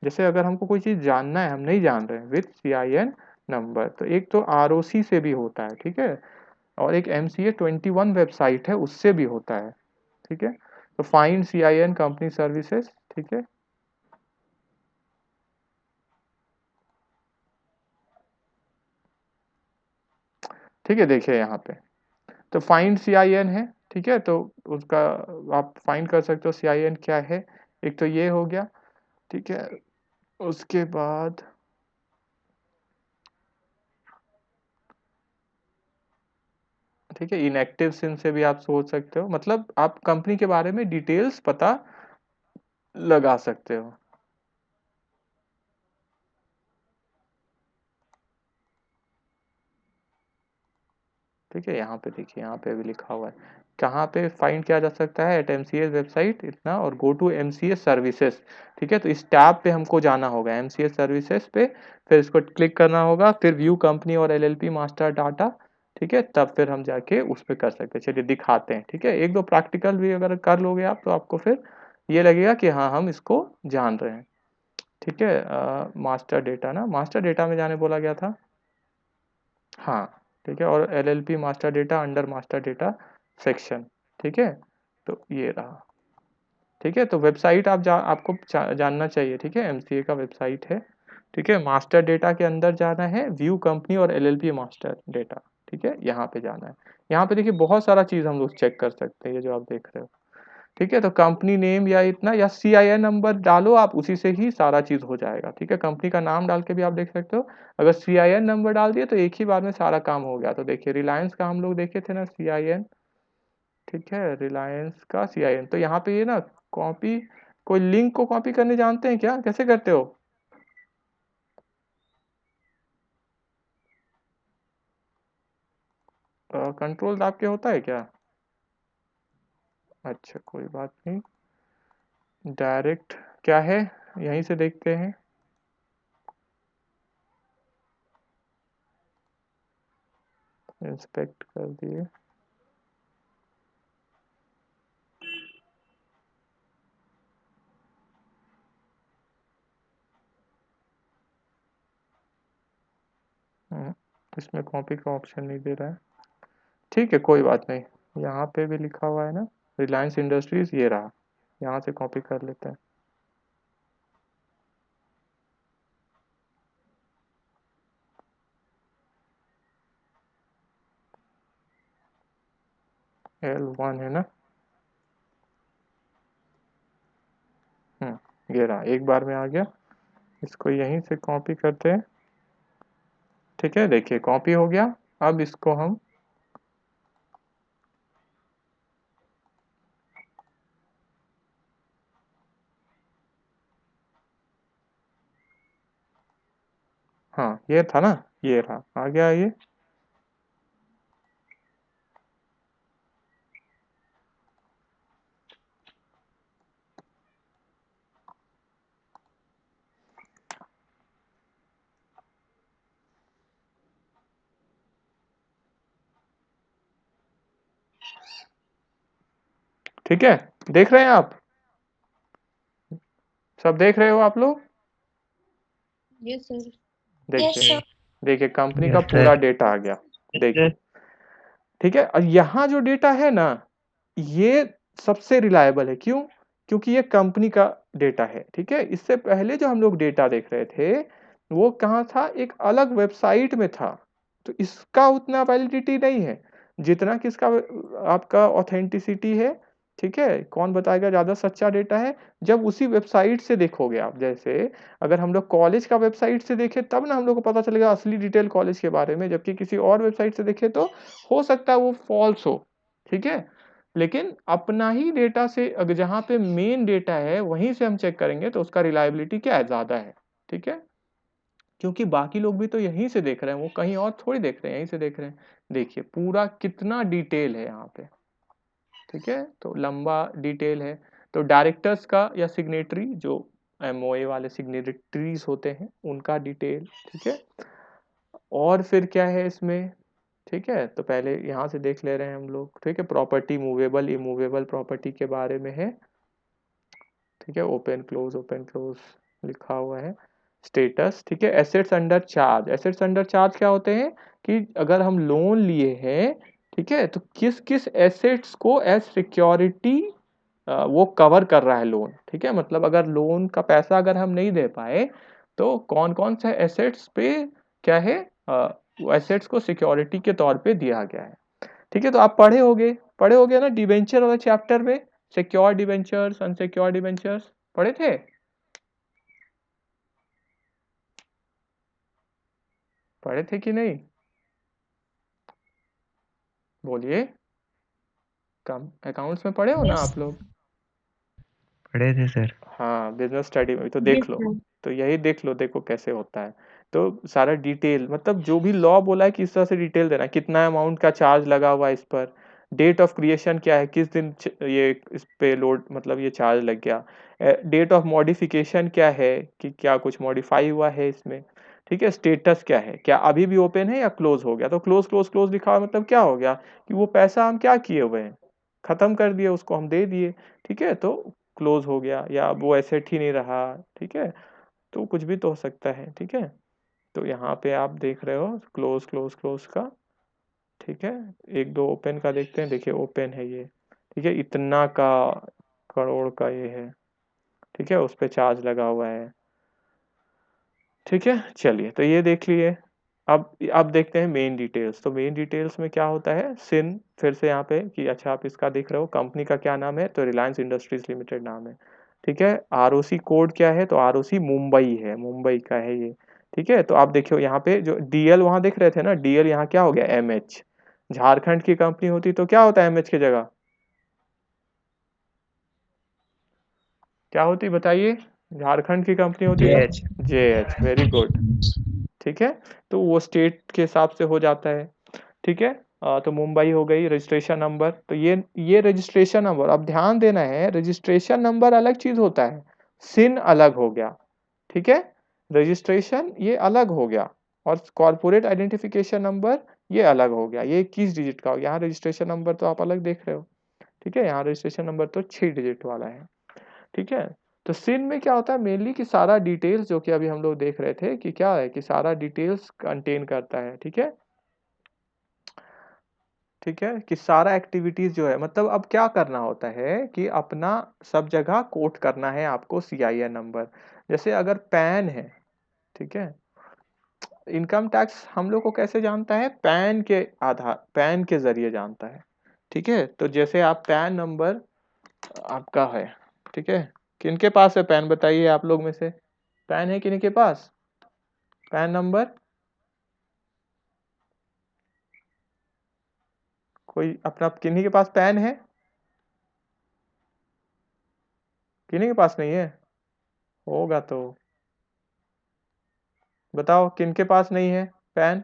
जैसे अगर हमको कोई चीज जानना है, हम नहीं जान रहे हैं, विथ CIN नंबर, तो एक तो ROC से भी होता है। ठीक है, और एक MCA 21 वेबसाइट है, उससे भी होता है। ठीक है, तो फाइंड CIN कंपनी सर्विसेज। ठीक है, ठीक है, देखिए यहाँ पे तो फाइंड CIN है। ठीक है, तो उसका आप फाइंड कर सकते हो CIN क्या है, एक तो ये हो गया। ठीक है, उसके बाद ठीक है, इनएक्टिव सिम से भी आप सोच सकते हो, मतलब आप कंपनी के बारे में डिटेल्स पता लगा सकते हो। ठीक है, यहाँ पे देखिए, यहाँ पे भी लिखा हुआ है कहाँ पे फाइंड किया जा सकता है, एट MCS वेबसाइट इतना, और गो टू MCS सर्विसेज। ठीक है, तो इस टैब पे हमको जाना होगा, MCS सर्विसेज पे, फिर इसको क्लिक करना होगा, फिर व्यू कंपनी और LLP मास्टर डाटा। ठीक है, तब फिर हम जाके उस पर कर सकते हैं, चलिए दिखाते हैं। ठीक है, एक दो प्रैक्टिकल भी अगर कर लोगे आप तो आपको फिर ये लगेगा कि हाँ हम इसको जान रहे हैं। ठीक है, मास्टर डेटा ना, मास्टर डेटा में जाने बोला गया था, हाँ। ठीक है, और LLP master data under master data section. ठीक है, तो ये रहा। ठीक है, तो वेबसाइट आपको जानना चाहिए। ठीक है, MCA का वेबसाइट है। ठीक है, मास्टर डेटा के अंदर जाना है, व्यू कंपनी और LLP मास्टर डेटा। ठीक है, यहाँ पे जाना है। यहाँ पे देखिए बहुत सारा चीज हम लोग चेक कर सकते हैं, ये जो आप देख रहे हो। ठीक है, तो कंपनी नेम या इतना या CIN नंबर डालो आप, उसी से ही सारा चीज हो जाएगा। ठीक है, कंपनी का नाम डाल के भी आप देख सकते हो, अगर CIN नंबर डाल दिए तो एक ही बार में सारा काम हो गया। तो देखिए रिलायंस का हम लोग देखे थे ना CIN। ठीक है, रिलायंस का CIN, तो यहाँ पे ये ना कॉपी, कोई लिंक को कॉपी करने जानते हैं क्या, कैसे करते हो, कंट्रोल दाब के होता है क्या, अच्छा कोई बात नहीं, डायरेक्ट क्या है, यहीं से देखते हैं। इंस्पेक्ट कर दिए, इसमें कॉपी का ऑप्शन नहीं दे रहा है। ठीक है, कोई बात नहीं, यहाँ पे भी लिखा हुआ है ना, रिलायंस इंडस्ट्रीज, ये रहा, यहाँ से कॉपी कर लेते हैं। L1 है ना, ये रहा, एक बार में आ गया। इसको यहीं से कॉपी करते हैं। ठीक है, देखिए कॉपी हो गया। अब इसको हम, हाँ ये था ना, ये रहा, आ गया ये। ठीक है, देख रहे हैं आप? सब देख रहे हो आप लोग? Yes sir. देखिए देखिए कंपनी का Yes, sir. पूरा डेटा आ गया, देखिए ठीक है। और यहाँ जो डेटा है ना, ये सबसे रिलायबल है। क्यों? क्योंकि ये कंपनी का डेटा है, ठीक है। इससे पहले जो हम लोग डेटा देख रहे थे वो कहाँ था, एक अलग वेबसाइट में था, तो इसका उतना वैलिडिटी नहीं है जितना कि इसका आपका ऑथेंटिसिटी है, ठीक है। कौन बताएगा ज्यादा सच्चा डेटा है, जब उसी वेबसाइट से देखोगे आप। जैसे अगर हम लोग कॉलेज का वेबसाइट से देखें तब ना हम लोग को पता चलेगा असली डिटेल कॉलेज के बारे में, जबकि किसी और वेबसाइट से देखें तो हो सकता है वो फॉल्स हो, ठीक है। लेकिन अपना ही डेटा से अगर जहाँ पे मेन डेटा है वहीं से हम चेक करेंगे तो उसका रिलायबिलिटी क्या है, ज़्यादा है, ठीक है। क्योंकि बाकी लोग भी तो यहीं से देख रहे हैं, वो कहीं और थोड़ी देख रहे हैं, यहीं से देख रहे हैं। देखिए पूरा कितना डिटेल है यहाँ पे, ठीक है। तो लंबा डिटेल है। तो डायरेक्टर्स का या सिग्नेटरी जो एमओए वाले सिग्नेटरीज होते हैं उनका डिटेल, ठीक है। और फिर क्या है इसमें, ठीक है। तो पहले यहाँ से देख ले रहे हैं हम लोग, ठीक है। प्रॉपर्टी मूवेबल इमूवेबल प्रॉपर्टी के बारे में है, ठीक है। ओपन क्लोज लिखा हुआ है। स्टेटस, ठीक है। Assets under charge, assets under charge क्या होते हैं कि अगर हम लोन लिए हैं, ठीक है, तो किस किस एसेट्स को एज सिक्योरिटी वो कवर कर रहा है लोन, ठीक है। मतलब अगर लोन का पैसा अगर हम नहीं दे पाए तो कौन कौन से एसेट्स पे क्या है, एसेट्स को सिक्योरिटी के तौर पे दिया गया है, ठीक है। तो आप पढ़े होगे ना डिबेंचर वाला चैप्टर में, सिक्योर डिबेंचर्स अनसिक्योर डिबेंचर्स पढ़े थे? पढ़े थे कि नहीं, बोलिए। कम अकाउंट्स में पढ़े हो ना आप लोग? पढ़े थे सर। हाँ, बिजनेस स्टडी में भी तो देख लो। तो यही देख लो, देखो कैसे होता है। तो सारा डिटेल, मतलब जो भी लॉ बोला है किस तरह से डिटेल देना, कितना अमाउंट का चार्ज लगा हुआ है इस पर, डेट ऑफ क्रिएशन क्या है, किस दिन ये इस पे लोड मतलब ये चार्ज लग गया, डेट ऑफ मॉडिफिकेशन क्या है कि क्या कुछ मॉडिफाई हुआ है इसमें, ठीक है। स्टेटस क्या है, क्या अभी भी ओपन है या क्लोज हो गया। तो क्लोज क्लोज क्लोज लिखा हुआ मतलब क्या हो गया कि वो पैसा हम क्या किए हुए हैं, खत्म कर दिए, उसको हम दे दिए, ठीक है। तो क्लोज हो गया, या अब वो एसेट ही नहीं रहा, ठीक है। तो कुछ भी तो हो सकता है, ठीक है। तो यहाँ पे आप देख रहे हो क्लोज क्लोज क्लोज का, ठीक है। एक दो ओपन का देखते हैं, देखिए ओपन है ये, ठीक है। इतना का करोड़ का ये है, ठीक है, उस पे चार्ज लगा हुआ है, ठीक है। चलिए तो ये देख लिए। अब देखते हैं मेन डिटेल्स। तो मेन डिटेल्स में क्या होता है, सिन फिर से यहाँ पे कि अच्छा आप इसका देख रहे हो, कंपनी का क्या नाम है, तो रिलायंस इंडस्ट्रीज लिमिटेड नाम है, ठीक है। आरओसी कोड क्या है, तो आरओसी मुंबई है, मुंबई का है ये, ठीक है। तो आप देखियो यहाँ पे जो डीएल वहां देख रहे थे ना, डीएल यहाँ क्या हो गया एमएच। झारखंड की कंपनी होती तो क्या होता है एमएच की जगह, क्या होती बताइए। झारखंड की कंपनी होती तो JH. जेएच, वेरी गुड, ठीक है। तो वो स्टेट के हिसाब से हो जाता है, ठीक है। तो मुंबई हो गई। रजिस्ट्रेशन नंबर, तो ये रजिस्ट्रेशन नंबर, अब ध्यान देना है, रजिस्ट्रेशन नंबर अलग चीज होता है, सिन अलग हो गया, ठीक है। रजिस्ट्रेशन ये अलग हो गया और कॉर्पोरेट आइडेंटिफिकेशन नंबर ये अलग हो गया, ये 21 डिजिट का हो गया। यहाँ रजिस्ट्रेशन नंबर तो आप अलग देख रहे हो, ठीक है। यहाँ रजिस्ट्रेशन नंबर तो 6 डिजिट वाला है, ठीक है। तो सिन में क्या होता है मेनली कि सारा डिटेल्स जो कि अभी हम लोग देख रहे थे कि क्या है कि सारा डिटेल्स कंटेन करता है, ठीक है, ठीक है। कि सारा एक्टिविटीज जो है, मतलब अब क्या करना होता है कि अपना सब जगह कोट करना है आपको सीआईएन नंबर। जैसे अगर पैन है, ठीक है, इनकम टैक्स हम लोग को कैसे जानता है, पैन के आधार, पैन के जरिए जानता है, ठीक है। तो जैसे आप पैन नंबर आपका है, ठीक है। किनके पास है पैन बताइए आप लोग में से, पैन है किन्हीं के पास पैन नंबर, कोई अपना किन्हीं के पास पैन है, किन्हीं के पास नहीं है, होगा तो बताओ किनके पास नहीं है पैन,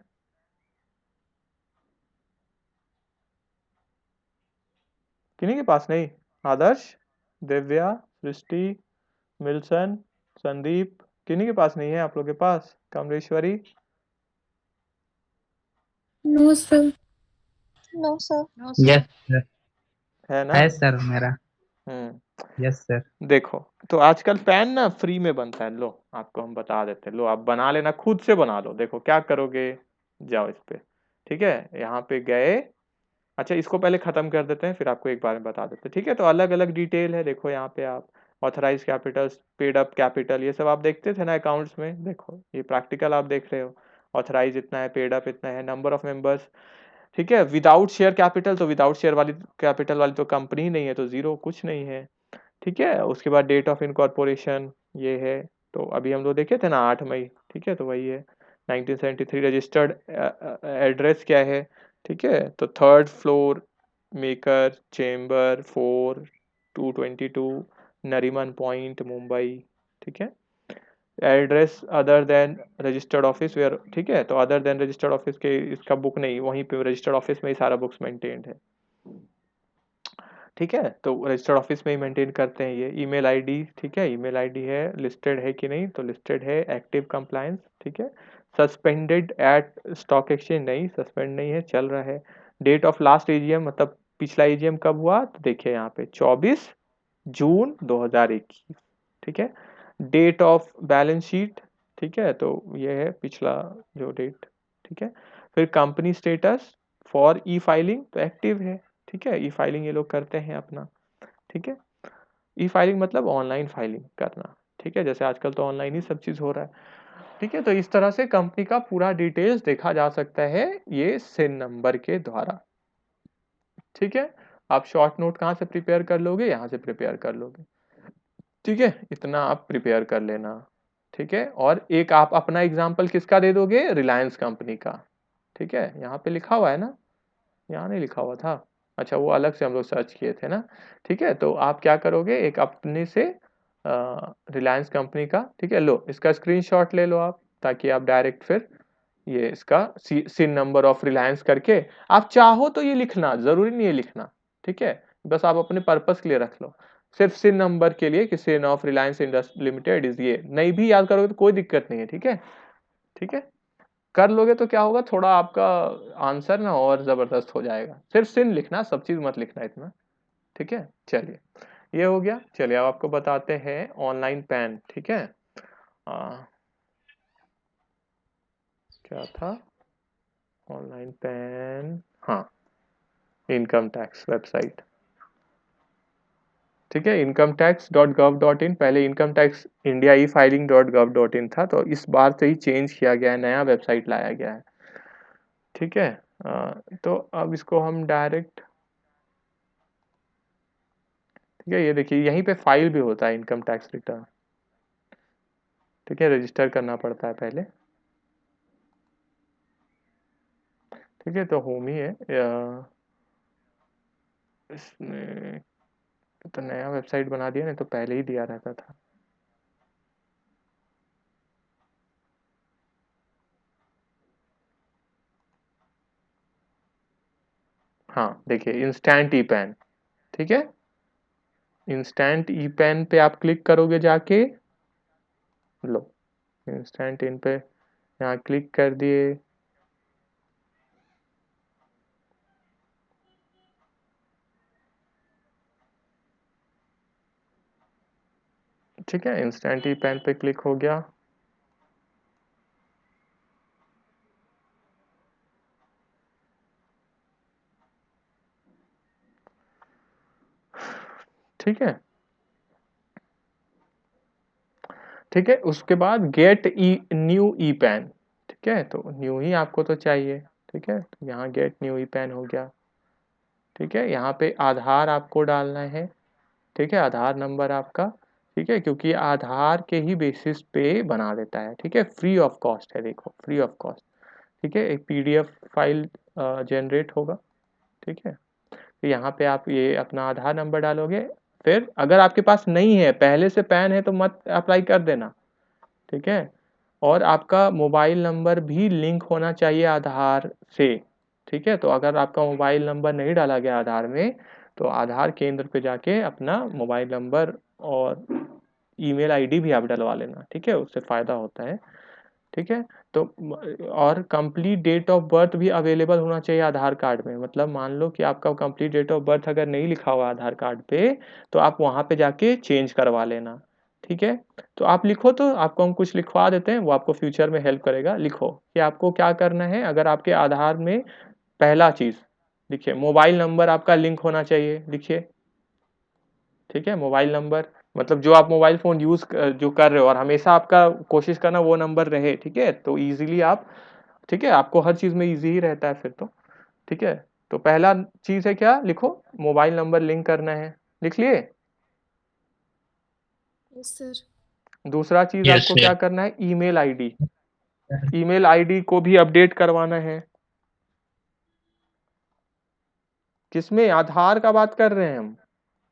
किन्हीं के पास नहीं। आदर्श, दिव्या, सृष्टि, मिल्सन, संदीप, किन्हीं के पास नहीं है आप लोग के पास, Kamleshwari, no sir. No sir. Yes, sir. है ना। है सर मेरा। Yes sir. देखो, तो आजकल पैन ना फ्री में बनता है, लो आपको हम बता देते हैं, लो आप बना लेना, खुद से बना लो। देखो क्या करोगे, जाओ इस पे, ठीक है, यहाँ पे गए। अच्छा, इसको पहले खत्म कर देते हैं, फिर आपको एक बार में बता देते हैं, ठीक है। तो अलग अलग डिटेल है, देखो यहाँ पे आप authorize capital, paid up capital, ये सब आप देखते थे ना अकाउंट्स में। देखो ये प्रैक्टिकल आप देख रहे हो, ऑथराइज इतना है, पेड अप इतना है, नंबर ऑफ मेंबर्स, ठीक है। विदाउट शेयर कैपिटल, तो विदाउट शेयर वाली कैपिटल वाली तो कंपनी नहीं है, तो जीरो, कुछ नहीं है, ठीक है। उसके बाद डेट ऑफ इनकॉर्पोरेशन ये है, तो अभी हम लोग देखे थे ना 8 मई, ठीक है, तो वही है। 1973 रजिस्टर्ड एड्रेस क्या है, ठीक है, तो 3rd floor, maker chamber 4, 222 Nariman point, Mumbai, ठीक है। Address other than registered office where, ठीक है, तो अदर देन रजिस्टर्ड ऑफिस के इसका बुक नहीं, वहीं पे रजिस्टर्ड ऑफिस में ही सारा बुक्स मेंटेन्ड है, ठीक है। तो रजिस्टर्ड ऑफिस में ही मेंटेन करते हैं ये। ईमेल आईडी, ठीक है, ईमेल आईडी है, लिस्टेड है कि नहीं, तो लिस्टेड है, एक्टिव कंप्लायंस, ठीक है। सस्पेंडेड एट स्टॉक एक्सचेंज, नहीं सस्पेंड नहीं है, चल रहा है। डेट ऑफ लास्ट एजीएम, मतलब पिछला एजीएम कब हुआ, तो देखिए यहाँ पे 24 जून 2021, ठीक है। डेट ऑफ बैलेंस शीट, ठीक है, तो ये है पिछला जो डेट, ठीक है। फिर company status for E filing, तो एक्टिव है, ठीक है, ई फाइलिंग ये लोग करते हैं अपना, ठीक है। ई फाइलिंग मतलब ऑनलाइन फाइलिंग करना, ठीक है, जैसे आजकल तो ऑनलाइन ही सब चीज हो रहा है, ठीक है। तो इस तरह से कंपनी का पूरा डिटेल्स देखा जा सकता है ये सिन नंबर के द्वारा, ठीक है। आप शॉर्ट नोट कहाँ से प्रिपेयर कर लोगे, यहाँ से प्रिपेयर कर लोगे, ठीक है, इतना आप प्रिपेयर कर लेना, ठीक है। और एक आप अपना एग्जाम्पल किसका दे दोगे, रिलायंस कंपनी का, ठीक है, यहाँ पे लिखा हुआ है ना, यहाँ नहीं लिखा हुआ था, अच्छा वो अलग से हम लोग सर्च किए थे ना, ठीक है। तो आप क्या करोगे, एक अपने से रिलायंस कंपनी का, ठीक है, लो इसका स्क्रीनशॉट ले लो आप, ताकि आप डायरेक्ट फिर ये इसका सिन नंबर ऑफ रिलायंस करके, आप चाहो तो ये लिखना, जरूरी नहीं है लिखना, ठीक है, बस आप अपने पर्पस के लिए रख लो, सिर्फ सिन नंबर के लिए कि CIN of Reliance Industry Limited is ये, नहीं भी याद करोगे तो कोई दिक्कत नहीं है, ठीक है, ठीक है। कर लोगे तो क्या होगा, थोड़ा आपका आंसर ना और जबरदस्त हो जाएगा। सिर्फ सिन लिखना, सब चीज मत लिखना इतना, ठीक है। चलिए ये हो गया, चलिए अब आपको बताते हैं ऑनलाइन पैन, ठीक है। क्या था ऑनलाइन पैन, हाँ, इनकम टैक्स वेबसाइट, ठीक है, incometax.gov.in, पहले इनकम टैक्स इंडिया ई फाइलिंग .gov.in था, तो इस बार से ही चेंज किया गया है, नया वेबसाइट लाया गया है, ठीक है। तो अब इसको हम डायरेक्ट, ठीक है, ये देखिए यहीं पे फाइल भी होता है इनकम टैक्स रिटर्न, ठीक है, रजिस्टर करना पड़ता है पहले, ठीक है, तो होम ही है इसने तो नया वेबसाइट बना दिया, नहीं तो पहले ही दिया रहता था। हाँ देखिए, इंस्टेंट ई पैन, ठीक है, इंस्टेंट ई पैन पे आप क्लिक करोगे जाके, लो इंस्टेंट इन पे यहाँ क्लिक कर दिए, ठीक है, इंस्टेंट ई पैन पे क्लिक हो गया, ठीक है, ठीक है। उसके बाद गेट ई न्यू ई पैन, ठीक है, तो न्यू ही आपको तो चाहिए, ठीक है, तो यहाँ गेट न्यू ई पैन हो गया, ठीक है। यहाँ पे आधार आपको डालना है, ठीक है, आधार नंबर आपका, ठीक है, क्योंकि आधार के ही बेसिस पे बना देता है, ठीक है, फ्री ऑफ कॉस्ट है, देखो फ्री ऑफ कॉस्ट, ठीक है। एक पीडीएफ फाइल जनरेट होगा, ठीक है। तो यहाँ पे आप ये अपना आधार नंबर डालोगे, फिर अगर आपके पास नहीं है, पहले से पैन है, तो मत अप्लाई कर देना, ठीक है। और आपका मोबाइल नंबर भी लिंक होना चाहिए आधार से, ठीक है। तो अगर आपका मोबाइल नंबर नहीं डाला गया आधार में, तो आधार केंद्र पे जाके अपना मोबाइल नंबर और ईमेल आईडी भी आप डलवा लेना, ठीक है, उससे फायदा होता है, ठीक है। तो और कंप्लीट डेट ऑफ बर्थ भी अवेलेबल होना चाहिए आधार कार्ड में। मतलब मान लो कि आपका कंप्लीट डेट ऑफ बर्थ अगर नहीं लिखा हुआ आधार कार्ड पे, तो आप वहाँ पे जाके चेंज करवा लेना, ठीक है? तो आप लिखो, तो आपको हम कुछ लिखवा देते हैं, वो आपको फ्यूचर में हेल्प करेगा। लिखो कि आपको क्या करना है। अगर आपके आधार में पहला चीज़ लिखिए, मोबाइल नंबर आपका लिंक होना चाहिए, लिखिए, ठीक है? मोबाइल नंबर मतलब जो आप मोबाइल फ़ोन यूज़ जो कर रहे हो, और हमेशा आपका कोशिश करना वो नंबर रहे, ठीक है? तो ईज़िली आप, ठीक है, आपको हर चीज़ में ईज़ी ही रहता है फिर तो, ठीक है? तो पहला चीज़ है क्या, लिखो, मोबाइल नंबर लिंक करना है, लिख लिए? Yes sir. दूसरा चीज़ यस आपको सर। क्या करना है, ईमेल आईडी, ईमेल आईडी को भी अपडेट करवाना है। किसमें, आधार का बात कर रहे हैं हम,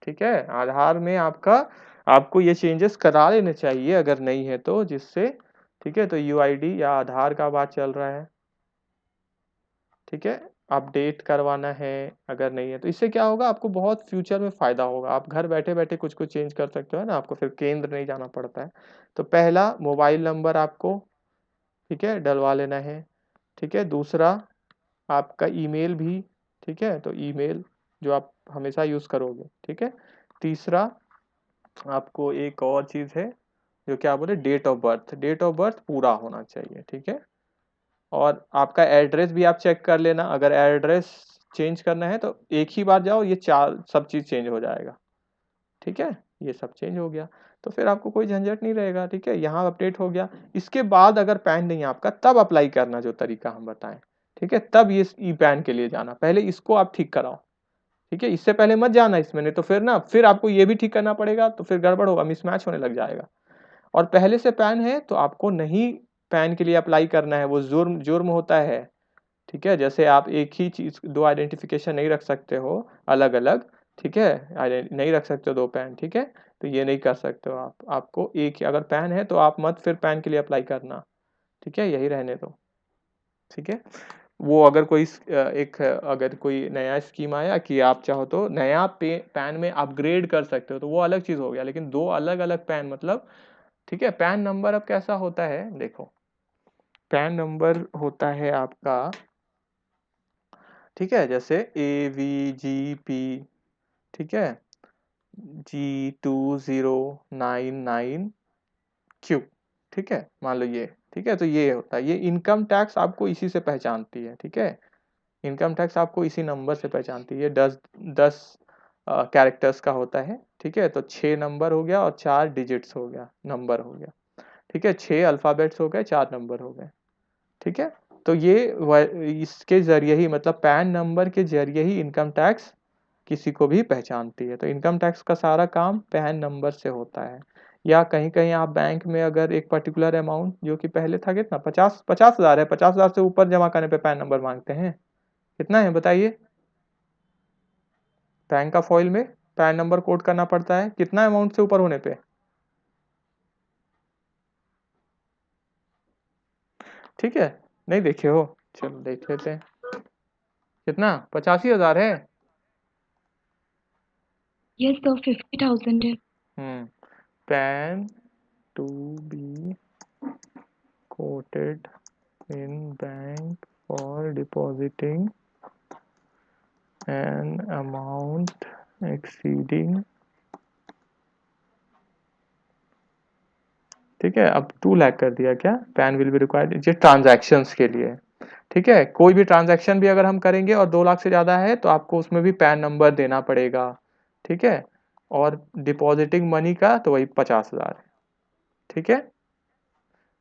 ठीक है? आधार में आपका, आपको ये चेंजेस करा लेने चाहिए अगर नहीं है तो, जिससे, ठीक है? तो यूआईडी या आधार का बात चल रहा है, ठीक है? अपडेट करवाना है अगर नहीं है तो। इससे क्या होगा, आपको बहुत फ्यूचर में फ़ायदा होगा। आप घर बैठे-बैठे कुछ-कुछ चेंज कर सकते हो ना, आपको फिर केंद्र नहीं जाना पड़ता है। तो पहला मोबाइल नंबर आपको, ठीक है, डलवा लेना है, ठीक है? दूसरा आपका ईमेल भी, ठीक है? तो ईमेल जो आप हमेशा यूज़ करोगे, ठीक है? तीसरा आपको एक और चीज़ है, जो क्या बोले, date of birth, date of birth पूरा होना चाहिए, ठीक है? और आपका एड्रेस भी आप चेक कर लेना, अगर एड्रेस चेंज करना है तो एक ही बार जाओ, ये 4 सब चीज़ चेंज हो जाएगा, ठीक है? ये सब चेंज हो गया, तो फिर आपको कोई झंझट नहीं रहेगा, ठीक है? यहाँ अपडेट हो गया। इसके बाद अगर पैन नहीं है आपका, तब अप्लाई करना जो तरीका हम बताएँ, ठीक है? तब ये ई पैन के लिए जाना, पहले इसको आप ठीक कराओ, ठीक है? इससे पहले मत जाना इसमें, नहीं तो फिर ना, फिर आपको ये भी ठीक करना पड़ेगा, तो फिर गड़बड़ होगा, मिसमैच होने लग जाएगा। और पहले से पैन है तो आपको नहीं पैन के लिए अप्लाई करना है, वो जुर्म जुर्म होता है, ठीक है? जैसे आप एक ही चीज़ 2 आइडेंटिफ़िकेशन नहीं रख सकते हो अलग-अलग, ठीक है? नहीं रख सकते हो 2 पैन, ठीक है? तो ये नहीं कर सकते हो आप। आपको एक ही अगर पैन है तो आप मत फिर पैन के लिए अप्लाई करना, ठीक है? यही रहने दो, ठीक है? वो अगर कोई अगर कोई नया स्कीम आया कि आप चाहो तो नया पे पैन में अपग्रेड कर सकते हो, तो वो अलग चीज़ हो गया। लेकिन 2 अलग-अलग पैन मतलब, ठीक है? पैन नंबर अब कैसा होता है, देखो, पैन नंबर होता है आपका, ठीक है? जैसे AVGP, ठीक है? G2099Q, ठीक है? मान लो ये, ठीक है? तो ये होता है, ये इनकम टैक्स आपको इसी से पहचानती है, ठीक है? इनकम टैक्स आपको इसी नंबर से पहचानती है। 10 कैरेक्टर्स का होता है, ठीक है? तो 6 नंबर हो गया और 4 डिजिट्स हो गया, नंबर हो गया, ठीक है? 6 अल्फ़ाबेट्स हो गए, 4 नंबर हो गए, ठीक है? तो ये इसके ज़रिए ही, मतलब पैन नंबर के ज़रिए ही इनकम टैक्स किसी को भी पहचानती है। तो इनकम टैक्स का सारा काम पैन नंबर से होता है। या कहीं-कहीं आप बैंक में अगर एक पर्टिकुलर अमाउंट, जो कि पहले था कितना, 50,000 है, 50,000 से ऊपर जमा करने पे पैन नंबर माँगते हैं। कितना है बताइए? बैंक का फ़ॉइल में पैन नंबर कोड करना पड़ता है, कितना अमाउंट से ऊपर होने पे? ठीक है? नहीं देखे हो? चलो देख लेते हैं। कितना? 85,000 है? यस सर, 50,000 है। PAN to be quoted in bank for depositing an amount exceeding, ठीक है? अब 2 लाख कर दिया क्या? पैन विल बी रिक्वायर्ड, ये ट्रांजैक्शंस के लिए, ठीक है? कोई भी ट्रांजैक्शन भी अगर हम करेंगे और 2 लाख से ज़्यादा है तो आपको उसमें भी पैन नंबर देना पड़ेगा, ठीक है? और डिपॉजिटिंग मनी का तो वही 50,000 है, ठीक है?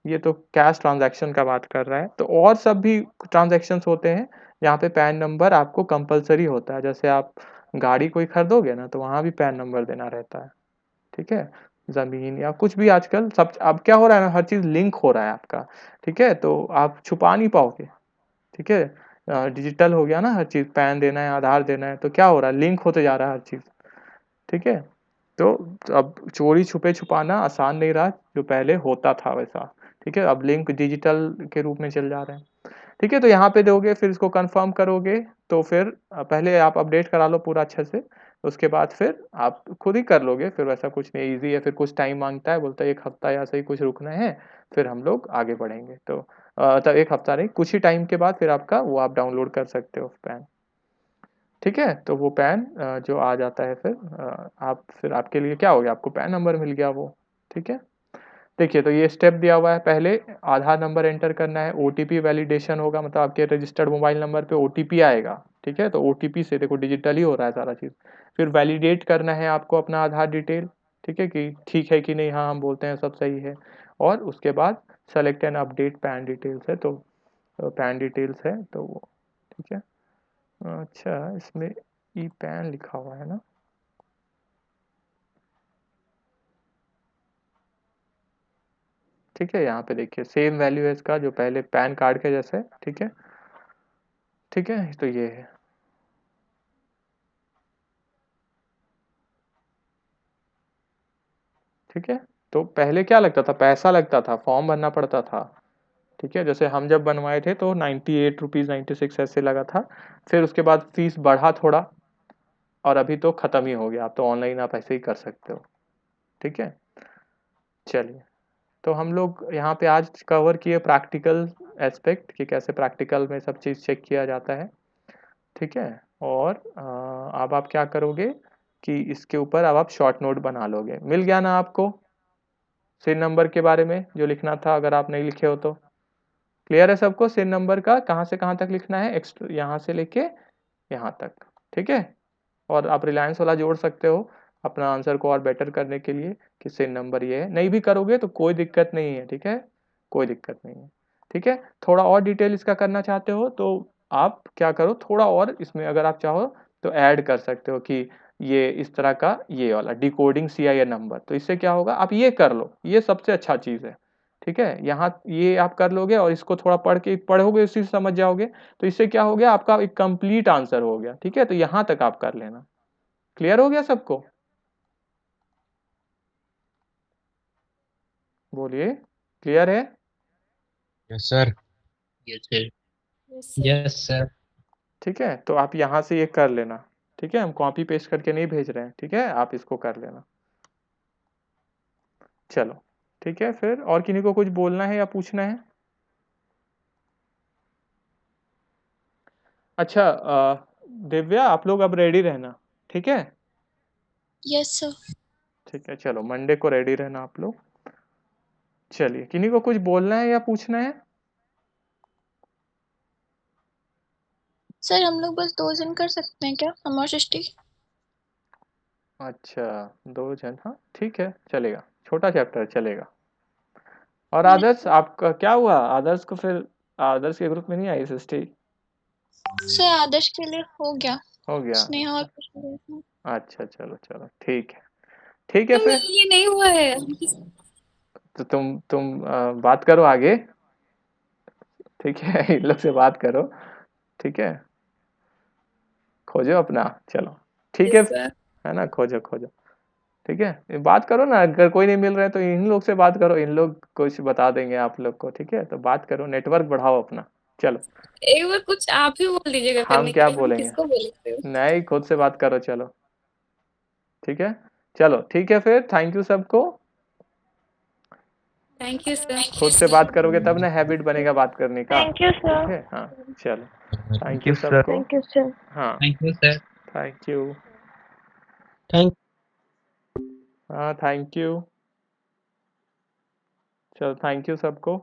ये तो कैश ट्रांजैक्शन का बात कर रहा है। तो और सब भी ट्रांजैक्शंस होते हैं जहाँ पे पैन नंबर आपको कंपल्सरी होता है। जैसे आप गाड़ी कोई खरीदोगे ना, तो वहाँ भी पैन नंबर देना रहता है, ठीक है? ज़मीन या कुछ भी आजकल सब, अब क्या हो रहा है ना, हर चीज़ लिंक हो रहा है आपका, ठीक है? तो आप छुपा नहीं पाओगे, ठीक है? डिजिटल हो गया ना हर चीज़, पैन देना है, आधार देना है, तो क्या हो रहा है, लिंक होते जा रहा है हर चीज़, ठीक है? तो अब चोरी छुपे छुपाना आसान नहीं रहा, जो पहले होता था वैसा, ठीक है? अब लिंक डिजिटल के रूप में चल जा रहे हैं, ठीक है? तो यहाँ पे दोगे, फिर इसको कन्फर्म करोगे, तो फिर पहले आप अपडेट करा लो पूरा अच्छे से, उसके बाद फिर आप खुद ही कर लोगे, फिर वैसा कुछ नहीं, ईज़ी है। फिर कुछ टाइम माँगता है, बोलता है 1 हफ्ता या ऐसे ही कुछ रुकना है, फिर हम लोग आगे बढ़ेंगे। तो तो 1 हफ्ता नहीं, कुछ ही टाइम के बाद फिर आपका वो आप डाउनलोड कर सकते हो पैन। ठीक है, तो वो पैन जो आ जाता है फिर आप फिर आपके लिए क्या हो गया, आपको पैन नंबर मिल गया वो। ठीक है, देखिए तो ये स्टेप दिया हुआ है, पहले आधार नंबर एंटर करना है, ओटीपी वैलिडेशन होगा, मतलब आपके रजिस्टर्ड मोबाइल नंबर पे ओटीपी आएगा। ठीक है, तो ओटीपी से देखो डिजिटली हो रहा है सारा चीज़। फिर वैलिडेट करना है आपको अपना आधार डिटेल। ठीक है कि ठीक है कि नहीं, हाँ हम बोलते हैं सब सही है। और उसके बाद select and update pan details है, तो पैन डिटेल्स है तो वो ठीक है। अच्छा, इसमें ई पैन लिखा हुआ है ना। ठीक है, यहाँ पे देखिए सेम वैल्यू है इसका जो पहले पैन कार्ड के जैसे। ठीक है, ठीक है, तो ये है। ठीक है, तो पहले क्या लगता था, पैसा लगता था, फॉर्म भरना पड़ता था। ठीक है, जैसे हम जब बनवाए थे तो 98 रुपीज़ 96 ऐसे लगा था। फिर उसके बाद फीस बढ़ा थोड़ा, और अभी तो ख़त्म ही हो गया, अब तो ऑनलाइन आप ऐसे ही कर सकते हो। ठीक है, चलिए, तो हम लोग यहाँ पे आज कवर किए प्रैक्टिकल एस्पेक्ट कि कैसे प्रैक्टिकल में सब चीज़ चेक किया जाता है। ठीक है, और अब आप क्या करोगे कि इसके ऊपर अब आप शॉर्ट नोट बना लोगे। मिल गया ना आपको सिन नंबर के बारे में जो लिखना था, अगर आप नहीं लिखे हो तो। क्लियर है सबको, सिन नंबर का कहाँ से कहाँ तक लिखना है, एक्स्ट्रा यहाँ से लेके यहाँ तक। ठीक है, और आप रिलायंस वाला जोड़ सकते हो अपना आंसर को और बेटर करने के लिए कि सिन नंबर ये है। नहीं भी करोगे तो कोई दिक्कत नहीं है। ठीक है, कोई दिक्कत नहीं है। ठीक है, थोड़ा और डिटेल इसका करना चाहते हो तो आप क्या करो, थोड़ा और इसमें अगर आप चाहो तो ऐड कर सकते हो कि ये इस तरह का ये वाला डिकोडिंग CIN नंबर, तो इससे क्या होगा, आप ये कर लो, ये सबसे अच्छा चीज़ है। ठीक है, यहाँ ये आप कर लोगे और इसको थोड़ा पढ़ के पढ़ोगे, उसी से समझ जाओगे, तो इससे क्या हो गया, आपका एक कंप्लीट आंसर हो गया। ठीक है, तो यहाँ तक आप कर लेना। क्लियर हो गया सबको, बोलिए, क्लियर है। Yes sir. Yes sir. Yes, sir. Yes sir. ठीक है, तो आप यहाँ से ये कर लेना। ठीक है, हम कॉपी पेस्ट करके नहीं भेज रहे हैं। ठीक है, आप इसको कर लेना। चलो, ठीक है, फिर और किन्हीं को कुछ बोलना है या पूछना है। अच्छा, दिव्या आप लोग अब रेडी रहना। ठीक है, Yes, sir. ठीक है, चलो मंडे को रेडी रहना आप लोग। चलिए, किन्हीं को कुछ बोलना है या पूछना है। सर हम लोग बस 2 जन कर सकते हैं क्या, हम और सृष्टि? अच्छा, 2 जन, हाँ ठीक है, चलेगा, छोटा चैप्टर चलेगा। और Yes, आदर्श आपका क्या हुआ, आदर्श को फिर आदर्श के ग्रुप में नहीं आई सृष्टि। सर आदर्श के लिए हो गया, हो गया, स्नेहा और कुछ नहीं था। अच्छा चलो चलो ठीक है, ठीक है तो फिर। मेरे लिए नहीं हुआ है। तो तुम बात करो आगे। ठीक है, इन लोग से बात करो। ठीक है, खोजो अपना, चलो ठीक सर है ना, खोजो खोजो। ठीक है, ये बात करो ना, अगर कोई नहीं मिल रहा है तो इन लोग से बात करो, इन लोग कुछ बता देंगे आप लोग को। ठीक है, तो बात करो, नेटवर्क बढ़ाओ अपना। चलो, एक बार कुछ आप ही बोल दीजिएगा हम करने के क्या लिए, हम बोलेंगे, किसको बोलते हो। नहीं खुद से बात करो, चलो ठीक है। चलो ठीक है, फिर थैंक यू सबको। Thank you sir. खुद से बात करोगे तब ना हैबिट बनेगा बात करने का। थैंक यू ठीक सर। है, हाँ, चलो, thank thank you you sir. सबको। Thank you sir. हाँ, thank you sir. Thank you. Thank हाँ, थैंक यू। चलो, थैंक यू सबको।